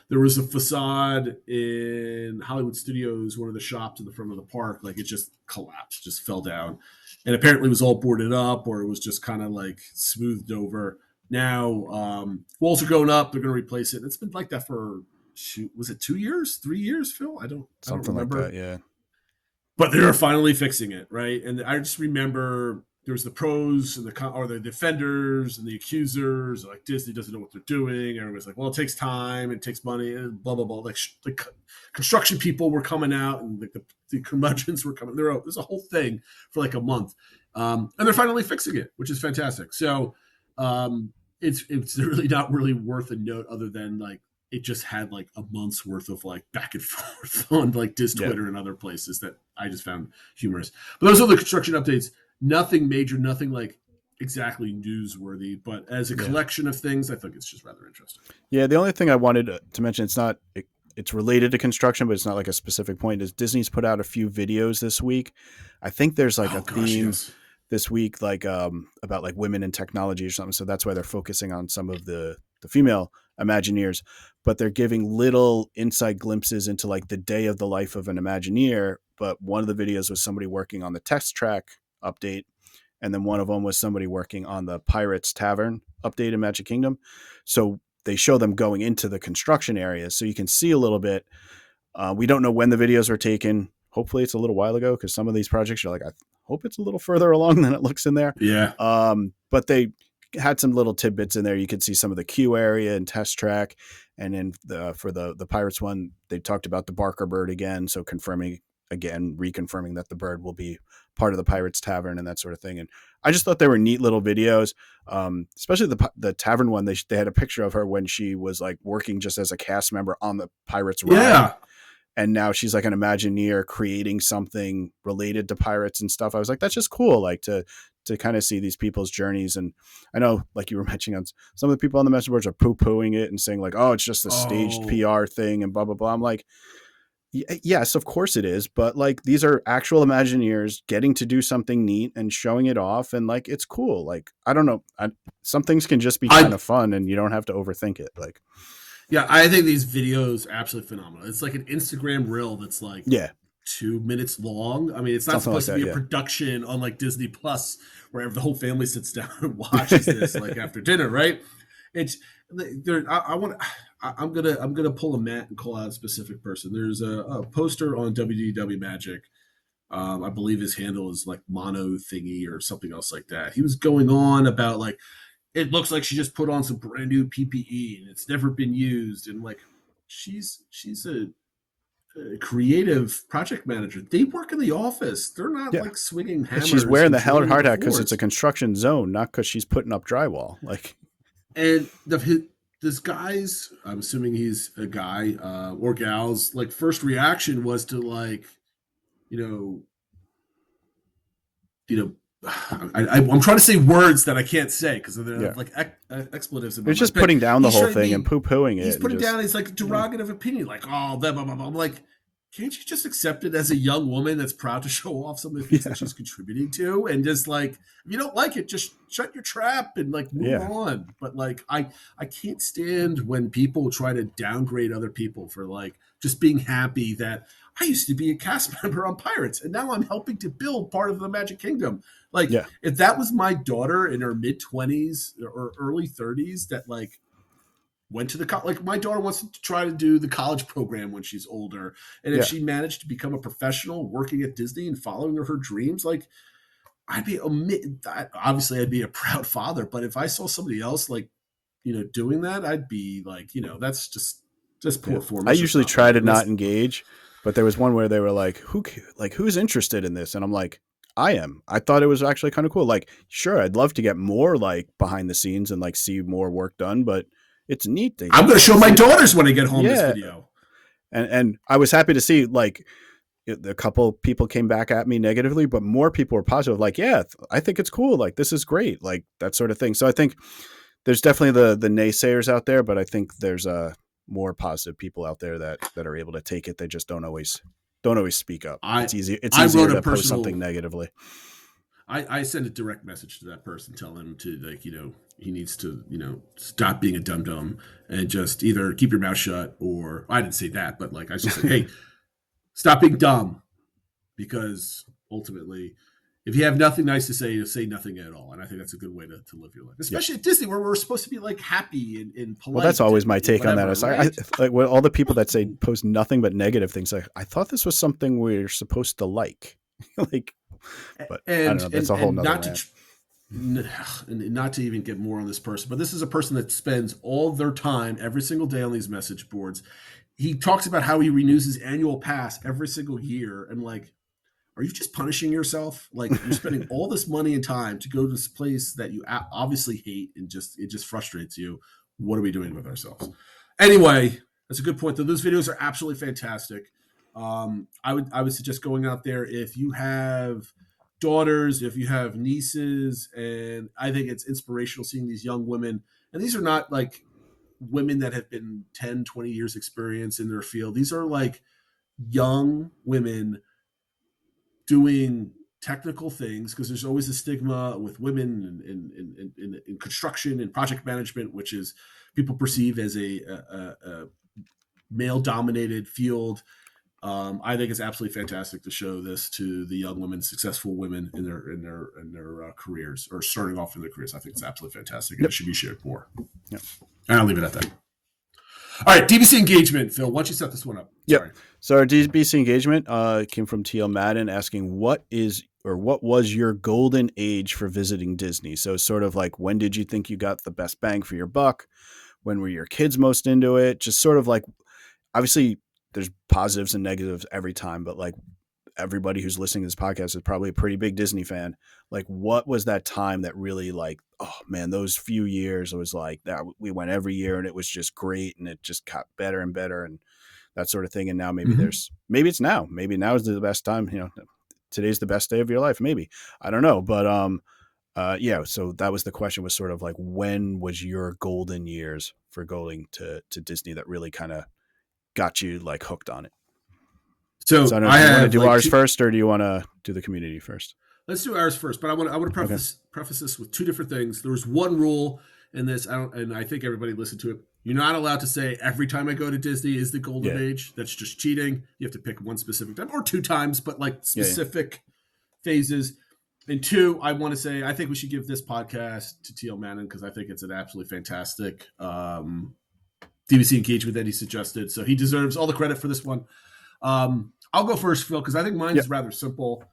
there was a facade in Hollywood Studios, one of the shops in the front of the park. Like it just collapsed, just fell down. And apparently it was all boarded up, or it was just kind of like smoothed over. Now walls are going up. They're going to replace it. It's been like that for, was it 2 years, 3 years, Phil? I don't remember. Like that, yeah. But they're finally fixing it, right? And I just remember there was the pros and the defenders and the accusers. Like Disney doesn't know what they're doing. Everybody's like, well, it takes time, it takes money, and blah blah blah. Like the construction people were coming out, and like the curmudgeons were coming. There's a whole thing for like a month, and they're finally fixing it, which is fantastic. So it's really not really worth a note, other than like it just had like a month's worth of like back and forth on like Dis Twitter and other places that I just found humorous. But those are the construction updates. Nothing major, nothing like exactly newsworthy, but as a collection of things, I think it's just rather interesting. Yeah. The only thing I wanted to mention, it's related to construction, but it's not like a specific point, is Disney's put out a few videos this week. I think there's like theme this week, like about like women in technology or something. So that's why they're focusing on some of the female Imagineers, but they're giving little inside glimpses into like the day of the life of an Imagineer. But one of the videos was somebody working on the test track update, and then one of them was somebody working on the Pirates Tavern update in Magic Kingdom. So they show them going into the construction areas, so you can see a little bit. We don't know when the videos were taken. Hopefully it's a little while ago, because some of these projects are like, I hope it's a little further along than it looks in there. Yeah. But they had some little tidbits in there. You could see some of the queue area and test track. And then for the Pirates one, they talked about the Barker bird again. So reconfirming that the bird will be part of the Pirates Tavern and that sort of thing. And I just thought they were neat little videos, especially the Tavern one. They had a picture of her when she was like working just as a cast member on the Pirates ride. Yeah. And now she's like an Imagineer creating something related to pirates and stuff. I was like, that's just cool. Like to kind of see these people's journeys. And I know, like you were mentioning, on some of the people on the message boards are poo-pooing it and saying like, oh, it's just a staged PR thing and blah, blah, blah. I'm like, Yes, of course it is. But like, these are actual Imagineers getting to do something neat and showing it off. And like, it's cool. Like, I don't know. Some things can just be kind of fun and you don't have to overthink it. Like, yeah, I think these videos are absolutely phenomenal. It's like an Instagram reel that's like 2 minutes long. I mean, it's not supposed to be a production on like Disney Plus where the whole family sits down and watches this like after dinner, right? It's there. I'm gonna pull a Matt and call out a specific person. There's a poster on WDW Magic. I believe his handle is like Mono Thingy or something else like that. He was going on about like, it looks like she just put on some brand new PPE and it's never been used. And like, she's a creative project manager. They work in the office. They're not like swinging hammers. She's wearing the hard hat because it's a construction zone, not because she's putting up drywall. Like, and this guy's, I'm assuming he's a guy or gal's like first reaction was to like, I'm trying to say words that I can't say because they're like expletives. He's just putting down the whole thing and poo-pooing it. He's putting down his like derogative opinion, like, oh, blah, blah, blah, blah. I'm like, can't you just accept it as a young woman that's proud to show off some of the things that she's contributing to? And just like, if you don't like it, just shut your trap and like move on. But like, I can't stand when people try to downgrade other people for like just being happy that I used to be a cast member on Pirates and now I'm helping to build part of the Magic Kingdom. Like, if that was my daughter in her mid-20s or early 30s that like went to the like my daughter wants to try to do the college program when she's older, and if she managed to become a professional working at Disney and following her dreams, like I'd be obviously I'd be a proud father. But if I saw somebody else like doing that, I'd be like, that's just poor form. I usually try to not engage, but there was one where they were like, who's interested in this? And I'm like, I am. I thought it was actually kind of cool. Like, sure, I'd love to get more like behind the scenes and like see more work done, but it's neat. I'm going to show my daughters when I get home this video. And I was happy to see like a couple people came back at me negatively, but more people were positive. Like, yeah, I think it's cool. Like, this is great. Like that sort of thing. So I think there's definitely the naysayers out there, but I think there's more positive people out there that are able to take it. They just don't always speak up. It's easier to post something negatively. I send a direct message to that person, tell him to like, he needs to, stop being a dum-dum and just either keep your mouth shut, or I didn't say that, but like, I just said, hey, stop being dumb, because ultimately if you have nothing nice to say nothing at all. And I think that's a good way to live your life, especially at Disney, where we're supposed to be like happy and polite. Well, that's always my take on that. It's right? Like with all the people that say post nothing but negative things, like I thought this was something we're supposed to like, like, but I don't know. That's a whole nother not to even get more on this person, but this is a person that spends all their time every single day on these message boards. He talks about how he renews his annual pass every single year. And like, are you just punishing yourself? Like, you're spending all this money and time to go to this place that you obviously hate and it just frustrates you. What are we doing with ourselves? Anyway, that's a good point though. Those videos are absolutely fantastic. I would suggest going out there if you have daughters, if you have nieces, and I think it's inspirational seeing these young women. And these are not like women that have been 10, 20 years experience in their field. These are like young women doing technical things, because there's always a stigma with women in construction and project management, which is people perceive as a male-dominated field. I think it's absolutely fantastic to show this to the young women, successful women in their careers, or starting off in their careers. I think it's absolutely fantastic, and it should be shared more. Yep. And I'll leave it at that. All right, DBC engagement, Phil. Why don't you set this one up? Yep. So our DBC engagement came from TL Madden asking, what was your golden age for visiting Disney? So sort of like, when did you think you got the best bang for your buck? When were your kids most into it? Just sort of like, obviously there's positives and negatives every time, but like everybody who's listening to this podcast is probably a pretty big Disney fan. Like, what was that time that really like, oh man, those few years, it was like that. We went every year and it was just great, and it just got better and better and that sort of thing. And now maybe maybe now is the best time. Today's the best day of your life. Maybe, I don't know. But yeah, so that was the question, was sort of like, when was your golden years for going to Disney that really kind of got you like hooked on it? So do you want to do ours first, or do you want to do the community first? Let's do ours first. But I want to preface this with two different things. There was one rule in this, and I think everybody listened to it. You're not allowed to say every time I go to Disney is the golden age. That's just cheating. You have to pick one specific time or two times, but like specific phases. And two, I want to say I think we should give this podcast to Teal Manning because I think it's an absolutely fantastic DBC engagement that he suggested. So he deserves all the credit for this one. I'll go first, Phil, because I think mine is rather simple.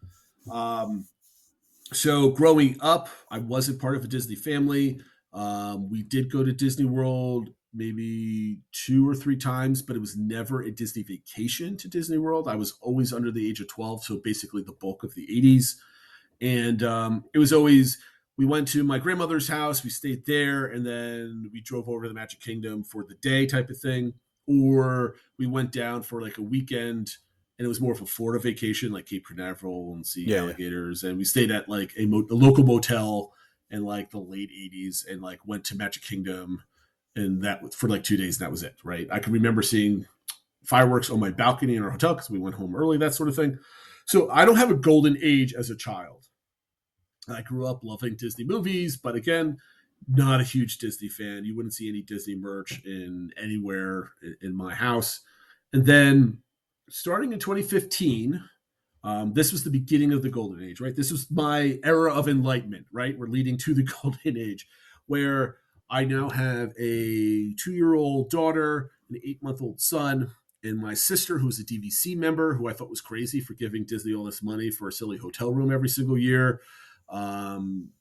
So growing up, I wasn't part of a Disney family. We did go to Disney World maybe 2 or 3 times, but it was never a Disney vacation to Disney World. I was always under the age of 12, so basically the bulk of the 80s. And it was always, we went to my grandmother's house, we stayed there, and then we drove over to the Magic Kingdom for the day type of thing. Or we went down for like a weekend, and it was more of a Florida vacation, like Cape Canaveral and see alligators. And we stayed at like a local motel in like the late 80s and like went to Magic Kingdom, and that for like 2 days. And that was it, right? I can remember seeing fireworks on my balcony in our hotel because we went home early, that sort of thing. So I don't have a golden age as a child. I grew up loving Disney movies, but again, not a huge Disney fan. You wouldn't see any Disney merch anywhere in my house. And then starting in 2015, this was the beginning of the golden age, right? This was my era of enlightenment, right? We're leading to the golden age, where I now have a 2-year-old daughter, an 8-month-old son, and my sister, who's a DVC member, who I thought was crazy for giving Disney all this money for a silly hotel room every single year.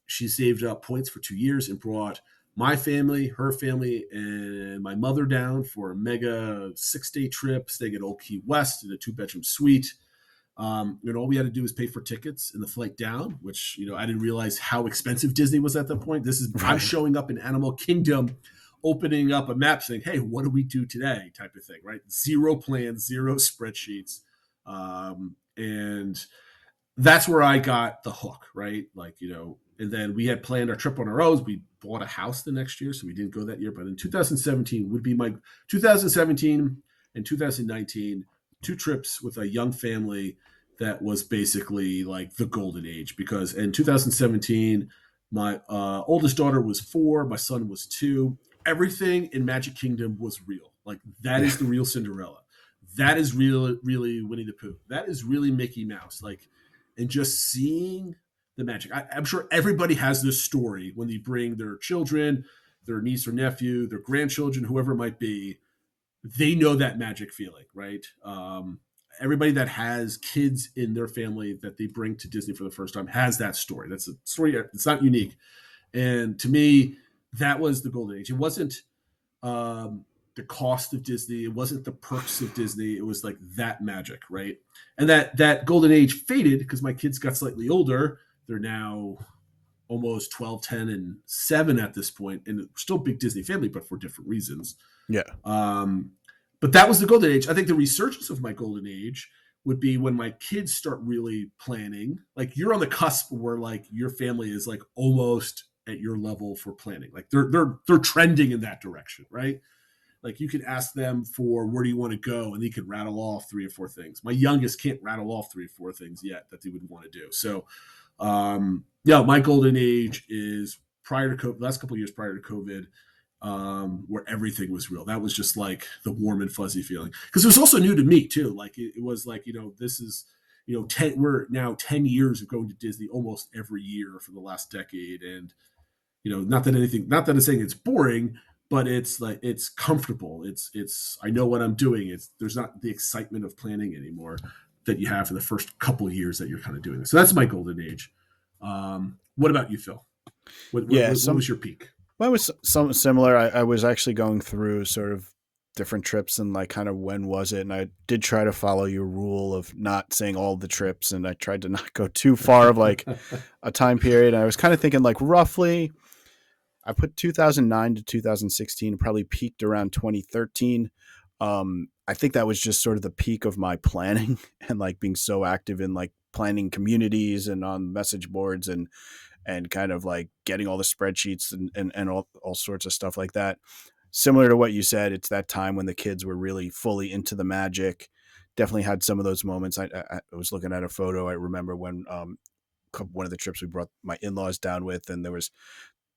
She saved up points for 2 years and brought my family, her family, and my mother down for a mega 6-day trip, staying at Old Key West in a 2-bedroom suite. And all we had to do was pay for tickets and the flight down, which, I didn't realize how expensive Disney was at that point. This is I'm showing up in Animal Kingdom, opening up a map saying, hey, what do we do today? Type of thing, right? 0 plans, 0 spreadsheets. And that's where I got the hook, right? And then we had planned our trip on our own. We bought a house the next year, so we didn't go that year. But in 2017 would be my 2017 and 2019, 2 trips with a young family that was basically like the golden age. Because in 2017, my oldest daughter was 4, my son was 2. Everything in Magic Kingdom was real. Like that is the real Cinderella. That is really Winnie the Pooh. That is really Mickey Mouse. And just seeing the magic. I'm sure everybody has this story when they bring their children, their niece or nephew, their grandchildren, whoever it might be. They know that magic feeling, right? Everybody that has kids in their family that they bring to Disney for the first time has that story. That's a story. It's not unique. And to me, that was the golden age. It wasn't the cost of Disney. It wasn't the perks of Disney. It was like that magic, right? And that golden age faded because my kids got slightly older. They're now almost 12, 10, and 7 at this point, and we're still a big Disney family, but for different reasons. Yeah. But that was the golden age. I think the resurgence of my golden age would be when my kids start really planning. Like you're on the cusp where like your family is like almost at your level for planning. Like they're trending in that direction, right? Like you could ask them for where do you want to go, and they could rattle off 3 or 4 things. My youngest can't rattle off 3 or 4 things yet that they would want to do. So, my golden age is prior to COVID, last couple of years prior to COVID, where everything was real. That was just like the warm and fuzzy feeling. Because it was also new to me too. Like it was like, this is, we're now 10 years of going to Disney almost every year for the last decade. And, not that I'm saying it's boring, but it's like, it's comfortable. It's, I know what I'm doing. There's not the excitement of planning anymore that you have for the first couple of years that you're kind of doing this. So that's my golden age. What about you, Phil? What was your peak? Well, it was something similar. I was actually going through sort of different trips and like kind of when was it. And I did try to follow your rule of not saying all the trips. And I tried to not go too far of like a time period. And I was kind of thinking like roughly, I put 2009 to 2016, probably peaked around 2013. I think that was just sort of the peak of my planning and like being so active in like planning communities and on message boards and kind of like getting all the spreadsheets and all sorts of stuff like that. Similar to what you said, it's that time when the kids were really fully into the magic. definitely had some of those moments. I was looking at a photo. I remember when one of the trips we brought my in-laws down with, and there was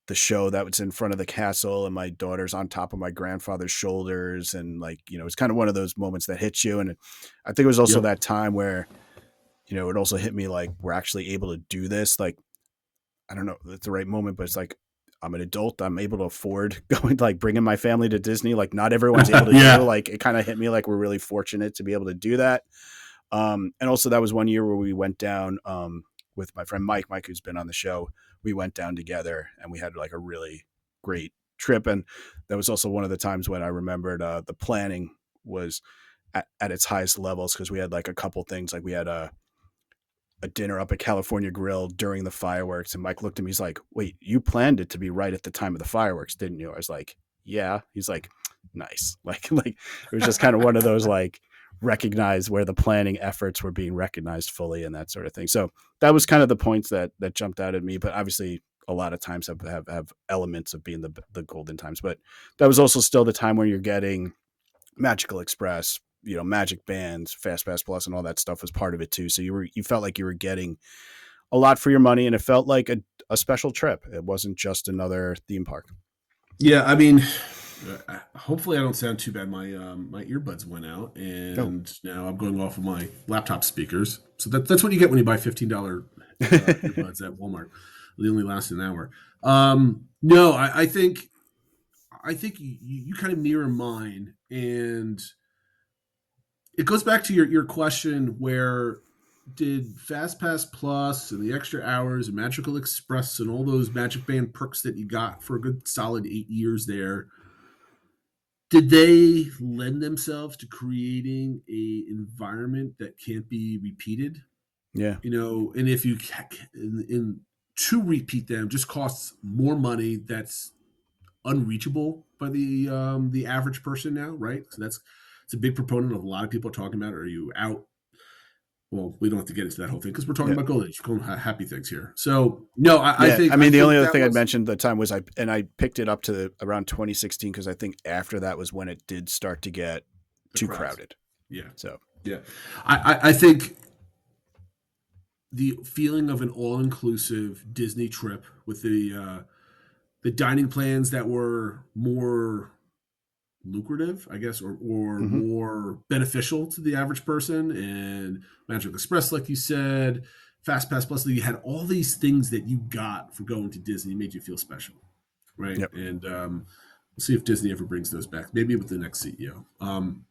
the show that was in front of the castle, and my daughter's on top of my grandfather's shoulders, and like, you know, it's kind of one of those moments that hits you. And I think it was also that time where, you know, it also hit me like, we're actually able to do this. Like, I don't know if it's the right moment, but it's like, I'm an adult. I'm able to afford going, like bringing my family to Disney. Like not everyone's able to do. Like it kind of hit me like we're really fortunate to be able to do that. And also that was one year where we went down with my friend Mike, who's been on the show. We went down together and we had like a really great trip. And that was also one of the times when I remembered the planning was at its highest levels, because we had like a couple things. Like we had a dinner up at California Grill during the fireworks, and Mike looked at me, he's like, wait, you planned it to be right at the time of the fireworks, didn't you? I was like, yeah. He's like, nice. Like it was just kind of one of those, like, recognize where the planning efforts were being recognized fully and that sort of thing. So that was kind of the points that jumped out at me, but obviously a lot of times have elements of being the golden times, but that was also still the time where you're getting Magical Express, you know, Magic Bands, Fast Pass Plus, and all that stuff was part of it too. So you felt like you were getting a lot for your money, and it felt like a special trip. It wasn't just another theme park. Yeah, I mean, hopefully I don't sound too bad. My my earbuds went out, and now I'm going off of my laptop speakers. So that's what you get when you buy $15 earbuds at Walmart. They only last an hour. No, I think you kind of mirror mine, and it goes back to your question, where did Fast Pass Plus and the extra hours and Magical Express and all those Magic Band perks that you got for a good solid 8 years there, did they lend themselves to creating a environment that can't be repeated? Yeah. You know, and if you to repeat them just costs more money that's unreachable by the average person now, right? So it's a big proponent of a lot of people talking about, are you out? Well, we don't have to get into that whole thing because we're talking about Golden Age, happy things here. So no, I think. I mean, the only other thing I'd mentioned at the time was I picked it up to around 2016, because I think after that was when it did start to get too crowded. Yeah. So yeah, I think the feeling of an all-inclusive Disney trip with the dining plans that were more lucrative, I guess, or more beneficial to the average person, and Magic Express, like you said, Fast Pass Plus, you had all these things that you got for going to Disney, made you feel special, right? Yep. And we'll see if Disney ever brings those back, maybe with the next CEO.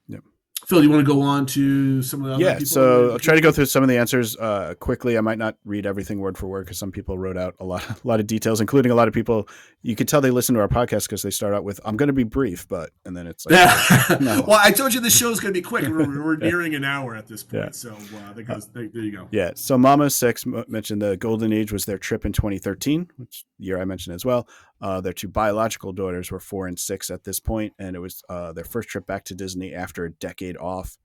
Yep. Phil, you want to go on to some of the other people? So I'll try to go through some of the answers quickly. I might not read everything word for word, because some people wrote out a lot of details, including a lot of people. You could tell they listen to our podcast because they start out with, I'm going to be brief, and then it's like, no. Well, I told you the show's going to be quick. We're nearing an hour at this point. Yeah. So there you go. Yeah. So Mama 6 mentioned the Golden Age was their trip in 2013, which year I mentioned as well. Their two biological daughters were 4 and 6 at this point, and it was their first trip back to Disney after a decade off.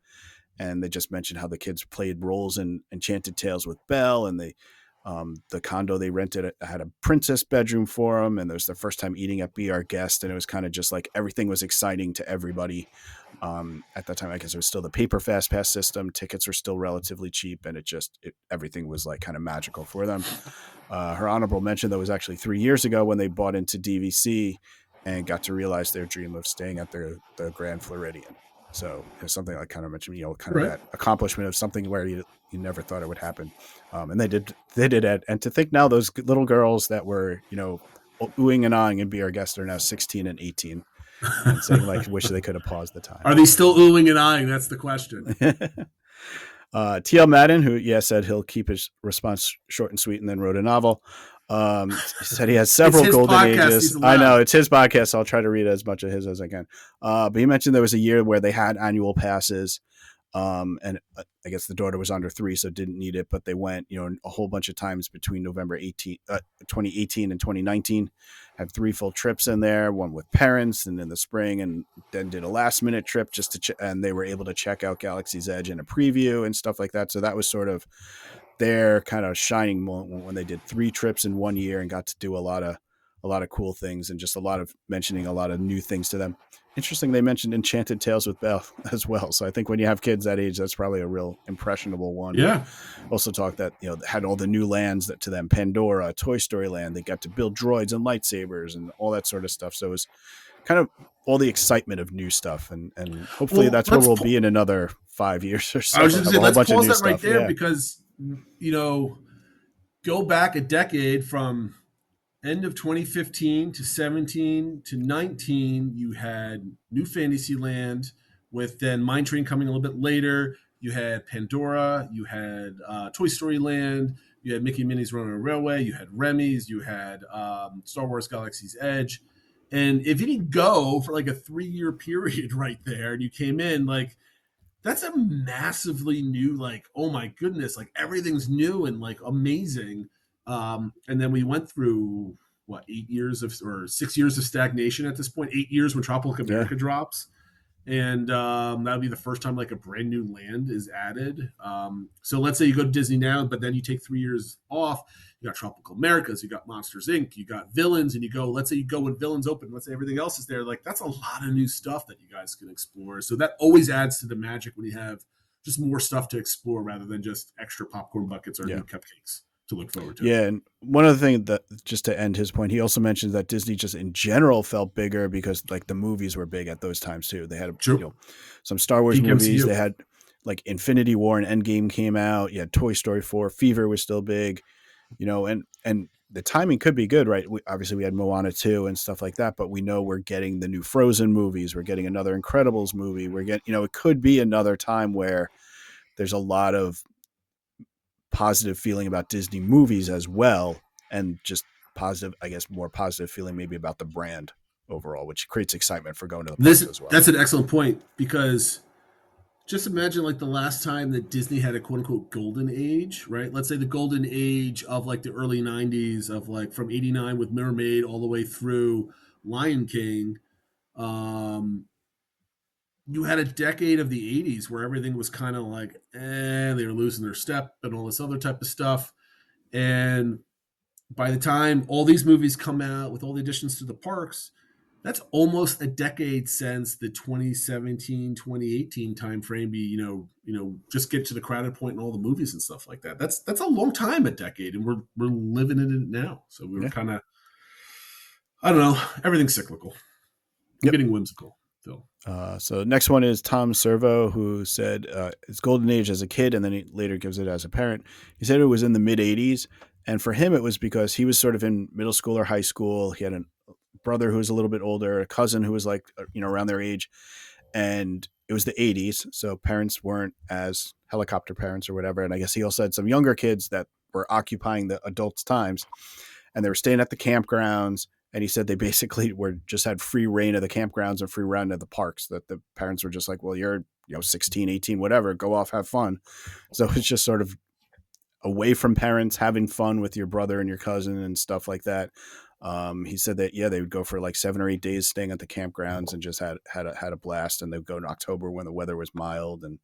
And they just mentioned how the kids played roles in Enchanted Tales with Belle, and the condo they rented had a princess bedroom for them, and it was their first time eating at Be Our Guest, and it was kind of just like everything was exciting to everybody. At that time, I guess it was still the paper Fast Pass system. Tickets were still relatively cheap, and everything was like kind of magical for them. Her honorable mention, though, was actually 3 years ago when they bought into DVC and got to realize their dream of staying at the Grand Floridian. So it's something like kind of mentioned, of that accomplishment of something where you never thought it would happen. And they did it. And to think now those little girls that were, oohing and ahhing and Be Our Guest are now 16 and 18 and saying like, wish they could have paused the time. Are they still oohing and ahhing? That's the question. TL Madden, who said he'll keep his response short and sweet, and then wrote a novel. He said he has several golden ages. I know it's his podcast, so I'll try to read as much of his as I can. But he mentioned there was a year where they had annual passes, and I guess the daughter was under 3, so didn't need it. But they went, a whole bunch of times between November 2018 and 2019. Had 3 full trips in there, one with parents, and in the spring, and then did a last minute trip just to and they were able to check out Galaxy's Edge in a preview and stuff like that. So that was sort of their kind of shining moment when they did 3 trips in 1 year and got to do a lot of cool things, and just a lot of mentioning a lot of new things to them. Interesting. They mentioned Enchanted Tales with Belle as well. So I think when you have kids that age, that's probably a real impressionable one. Yeah. Also talked that, had all the new lands that to them, Pandora, Toy Story Land, they got to build droids and lightsabers and all that sort of stuff. So it was kind of all the excitement of new stuff. And hopefully that's where we'll be in another 5 years or so. I was just going to say, let's pause that right there yeah. because, go back a decade from end of 2015 to 17 to 19, you had New Fantasyland with then Mine Train coming a little bit later. You had Pandora, you had Toy Story Land, you had Mickey and Minnie's Runaway Railway, you had Remy's, you had Star Wars Galaxy's Edge. And if you didn't go for like a 3-year period right there and you came in, like, that's a massively new, like, oh my goodness, like everything's new and like amazing. And then we went through 6 years of stagnation at this point, 8 years when Tropical America drops. And that'll be the first time like a brand new land is added. So let's say you go to Disney now, but then you take 3 years off. You got Tropical Americas, you got Monsters Inc., you got Villains, and let's say you go when Villains open, let's say everything else is there. Like, that's a lot of new stuff that you guys can explore. So that always adds to the magic when you have just more stuff to explore rather than just extra popcorn buckets or new cupcakes to look forward to. Yeah, and one other thing that, just to end his point, he also mentioned that Disney just in general felt bigger because like the movies were big at those times too. They had some Star Wars movies. They had like Infinity War and Endgame came out. You had Toy Story 4. Fever was still big, and the timing could be good, right? Obviously we had Moana 2 and stuff like that, but we know we're getting the new Frozen movies. We're getting another Incredibles movie. We're getting, it could be another time where there's a lot of positive feeling about Disney movies as well, and just more positive feeling maybe about the brand overall, which creates excitement for going to the parks as well. That's an excellent point, because just imagine like the last time that Disney had a quote unquote golden age, right? Let's say the golden age of like the early 90s of like from 89 with Mermaid all the way through Lion King. You had a decade of the 80s where everything was kind of like, they were losing their step and all this other type of stuff. And by the time all these movies come out with all the additions to the parks, that's almost a decade since the 2017, 2018 timeframe just get to the crowded point and all the movies and stuff like that. That's a long time, a decade, and we're living in it now. So we were kind of, I don't know, everything's cyclical. I'm getting whimsical. So next one is Tom Servo, who said his golden age as a kid, and then he later gives it as a parent. He said it was in the mid 80s. And for him, it was because he was sort of in middle school or high school. He had a brother who was a little bit older, a cousin who was like, around their age. And it was the 80s. So parents weren't as helicopter parents or whatever. And I guess he also had some younger kids that were occupying the adults' times. And they were staying at the campgrounds. And he said they basically just had free reign of the campgrounds and free reign of the parks, that the parents were just like, well, you're 16, 18, whatever, go off, have fun. So it's just sort of away from parents, having fun with your brother and your cousin and stuff like that. He said that, they would go for like 7 or 8 days staying at the campgrounds and just had a blast. And they'd go in October when the weather was mild and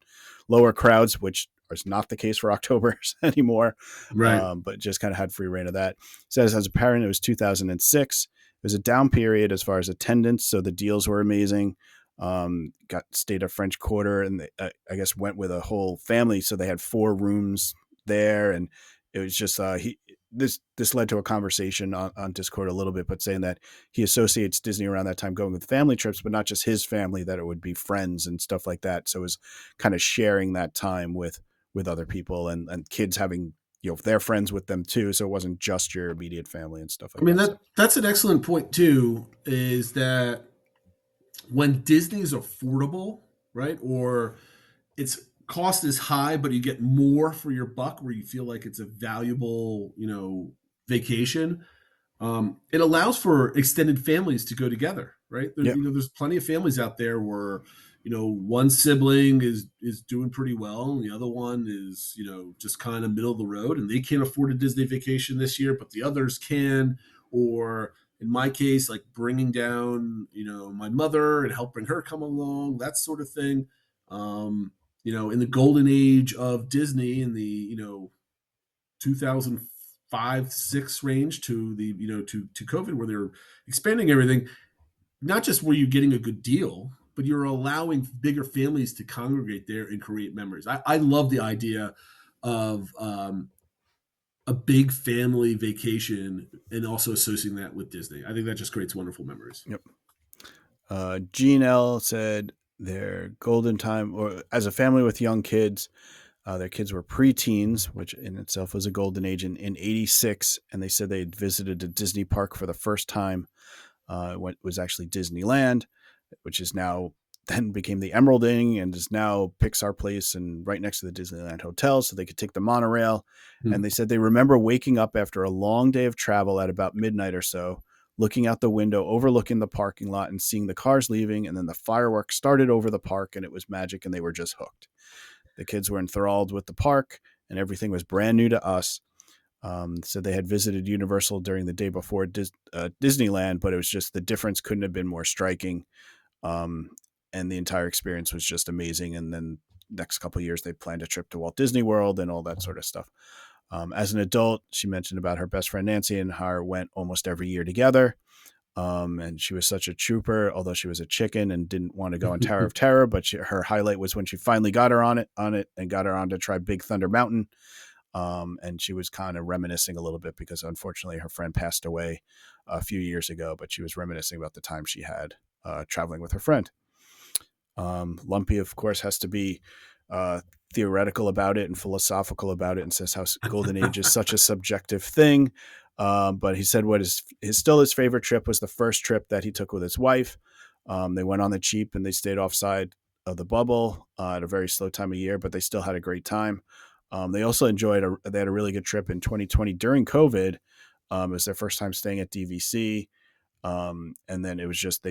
lower crowds, which is not the case for October anymore. Right. But just kind of had free reign of that. Says as a parent, it was 2006. It was a down period as far as attendance. So the deals were amazing. Stayed at French Quarter, and they, I guess went with a whole family. So they had 4 rooms there, and it was just this led to a conversation on Discord a little bit, but saying that he associates Disney around that time going with family trips, but not just his family, that it would be friends and stuff like that. So it was kind of sharing that time with other people and kids having their friends with them too. So it wasn't just your immediate family and stuff like that. That's an excellent point too, is that when Disney is affordable, right? Or its cost is high, but you get more for your buck, where you feel like it's a valuable, vacation. It allows for extended families to go together, right? There's plenty of families out there where, one sibling is doing pretty well, and the other one is, just kind of middle of the road, and they can't afford a Disney vacation this year, but the others can. Or in my case, like bringing down, my mother and help bring her come along, that sort of thing. In the golden age of Disney in the, 2005, 6 range to the, to COVID, where they're expanding everything, not just were you getting a good deal, but you're allowing bigger families to congregate there and create memories. I love the idea of a big family vacation and also associating that with Disney. I think that just creates wonderful memories. Yep. Gene L said their golden time, or as a family with young kids, their kids were preteens, which in itself was a golden age in 86. And they said they had visited a Disney park for the first time. What was actually Disneyland, which is now then became the Emerald Inn and is now Pixar Place and right next to the Disneyland Hotel. So they could take the monorail. And they said they remember waking up after a long day of travel at about midnight or so, looking out the window, overlooking the parking lot and seeing the cars leaving. And then the fireworks started over the park and it was magic and they were just hooked. The kids were enthralled with the park and everything was brand new to us. So they had visited Universal during the day before Disneyland, but it was just the difference couldn't have been more striking. And the entire experience was just amazing. And then next couple of years, they planned a trip to Walt Disney World and all that sort of stuff. As an adult, she mentioned about her best friend, Nancy, and how went almost every year together. And she was such a trooper, although she was a chicken and didn't want to go on Tower of Terror. But her highlight was when she finally got her on it and got her on to try Big Thunder Mountain. And she was kind of reminiscing a little bit because unfortunately her friend passed away a few years ago, but she was reminiscing about the time she had traveling with her friend. Lumpy, of course, has to be theoretical about it and philosophical about it and says how Golden Age is such a subjective thing. But he said what his favorite trip was the first trip that he took with his wife. They went on the cheap and they stayed offside of the bubble at a very slow time of year, but they still had a great time. They also they had a really good trip in 2020 during COVID. It was their first time staying at DVC. And then it was just,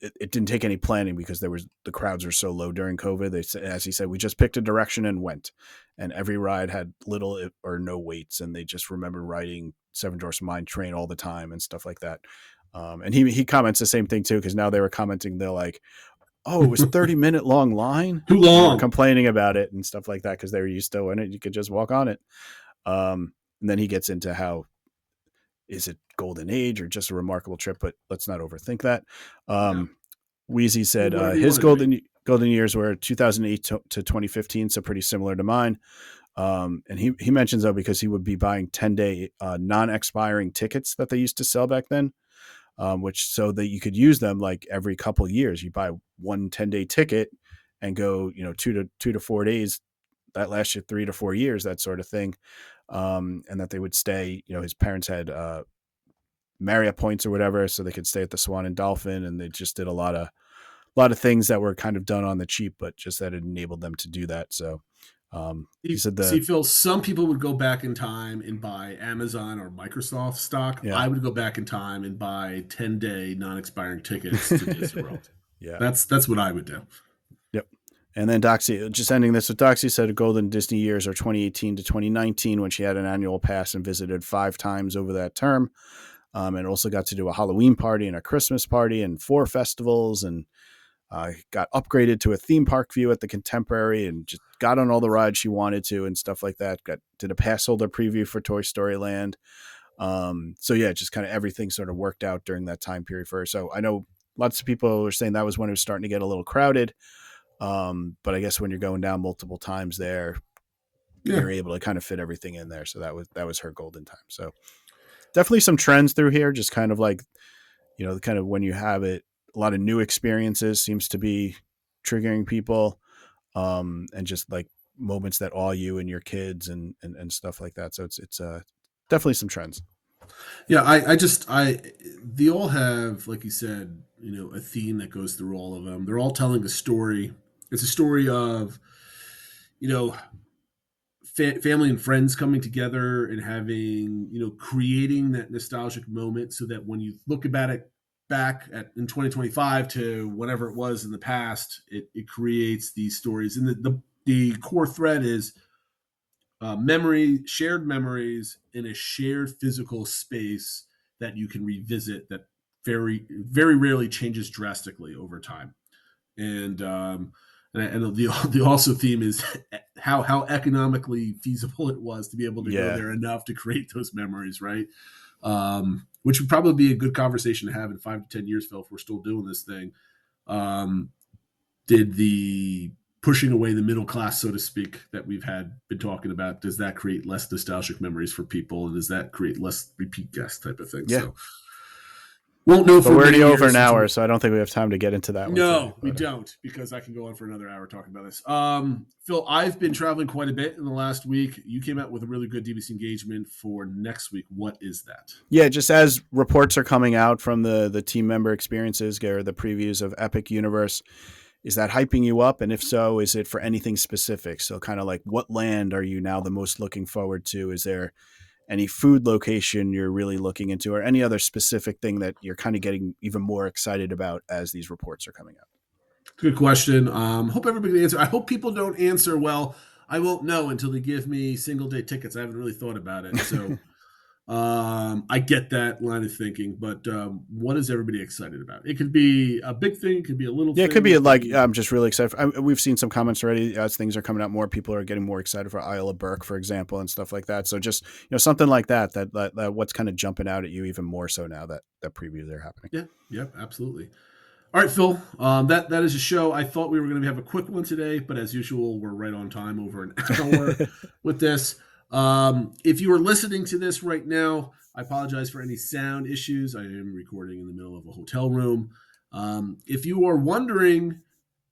it didn't take any planning because the crowds were so low during COVID. As he said, we just picked a direction and went, and every ride had little or no waits. And they just remember riding Seven Dwarfs Mine Train all the time and stuff like that. And he comments the same thing too, because now they were commenting, they're like, oh, it was 30-minute long line. Too long. Complaining about it and stuff like that because they were used to it. You could just walk on it. And then he gets into how is it golden age or just a remarkable trip, but let's not overthink that. Wheezy said his golden years were 2008 to 2015, so pretty similar to mine. And he mentions though because he would be buying 10-day non-expiring tickets that they used to sell back then. Which so that you could use them like every couple of years. You buy one 10-day ticket and go, 2 to 4 days. That lasts you 3 to 4 years, that sort of thing. And that they would stay, his parents had Marriott points or whatever, so they could stay at the Swan and Dolphin, and they just did a lot of things that were kind of done on the cheap, but just that it enabled them to do that. So he said that. See, Phil, some people would go back in time and buy Amazon or Microsoft stock. Yeah. I would go back in time and buy 10-day non-expiring tickets to Disney World. Yeah, that's what I would do. Yep. And then Doxy, just ending this with Doxy, said golden Disney years are 2018 to 2019 when she had an annual pass and visited 5 times over that term. And also got to do a Halloween party and a Christmas party and 4 festivals and got upgraded to a theme park view at the Contemporary and just got on all the rides she wanted to and stuff like that. Did a pass holder preview for Toy Story Land. So yeah, just kind of everything sort of worked out during that time period for her. So I know lots of people are saying that was when it was starting to get a little crowded. But I guess when you're going down multiple times there, you're able to kind of fit everything in there. So that was her golden time. So definitely some trends through here, just kind of like, kind of when you have it, a lot of new experiences seems to be triggering people, and just like moments that awe you and your kids and stuff like that. So it's definitely some trends. Yeah, they all have, like you said, a theme that goes through all of them. They're all telling a story. It's a story of, family and friends coming together and having, creating that nostalgic moment so that when you look about it back in 2025 to whatever it was in the past, it creates these stories. And the core thread is shared memories in a shared physical space that you can revisit that very, very rarely changes drastically over time. And the also theme is how economically feasible it was to be able to go there enough to create those memories, right? which would probably be a good conversation to have in 5 to 10 years, Phil, if we're still doing this thing. Did the pushing away the middle class, so to speak, that we've been talking about, does that create less nostalgic memories for people? And does that create less repeat guest type of thing? Yeah. So won't know for we're already over an hour, so I don't think we have time to get into that one. No, we don't, because I can go on for another hour talking about this. Phil, I've been traveling quite a bit in the last week. You came out with a really good DBC engagement for next week. What is that? Yeah, just as reports are coming out from the team member experiences or the previews of Epic Universe, is that hyping you up? And if so, is it for anything specific? So kind of like, what land are you now the most looking forward to? Is there any food location you're really looking into, or any other specific thing that you're kind of getting even more excited about as these reports are coming out? Good question. Hope everybody can answer. I hope people don't answer, well, I won't know until they give me single day tickets. I haven't really thought about it. So I get that line of thinking, but what is everybody excited about? It could be a big thing. It could be a little thing. It could be like, I'm just really excited. We've seen some comments already as things are coming out more. People are getting more excited for Isle of Burke, for example, and stuff like that. So just, something like that what's kind of jumping out at you even more so now that previews are happening. Yeah, absolutely. All right, Phil, that is a show. I thought we were going to have a quick one today, but as usual, we're right on time, over an hour with this. If you are listening to this right now, I apologize for any sound issues. I am recording in the middle of a hotel room. If you are wondering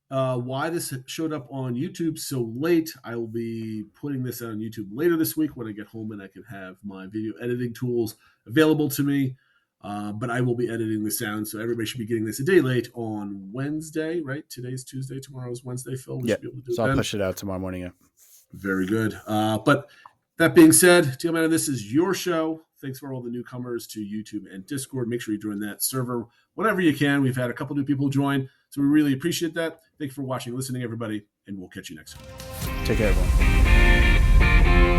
why this showed up on YouTube so late, I will be putting this out on YouTube later this week when I get home and I can have my video editing tools available to me. But I will be editing the sound, so everybody should be getting this a day late on Wednesday, right? Today's Tuesday, tomorrow's Wednesday, Phil. Yeah, so I'll push it out tomorrow morning. Yeah. Very good. But that being said, TL Manor, this is your show. Thanks for all the newcomers to YouTube and Discord. Make sure you join that server whenever you can. We've had a couple new people join, so we really appreciate that. Thanks for watching, listening, everybody, and we'll catch you next time. Take care, everyone.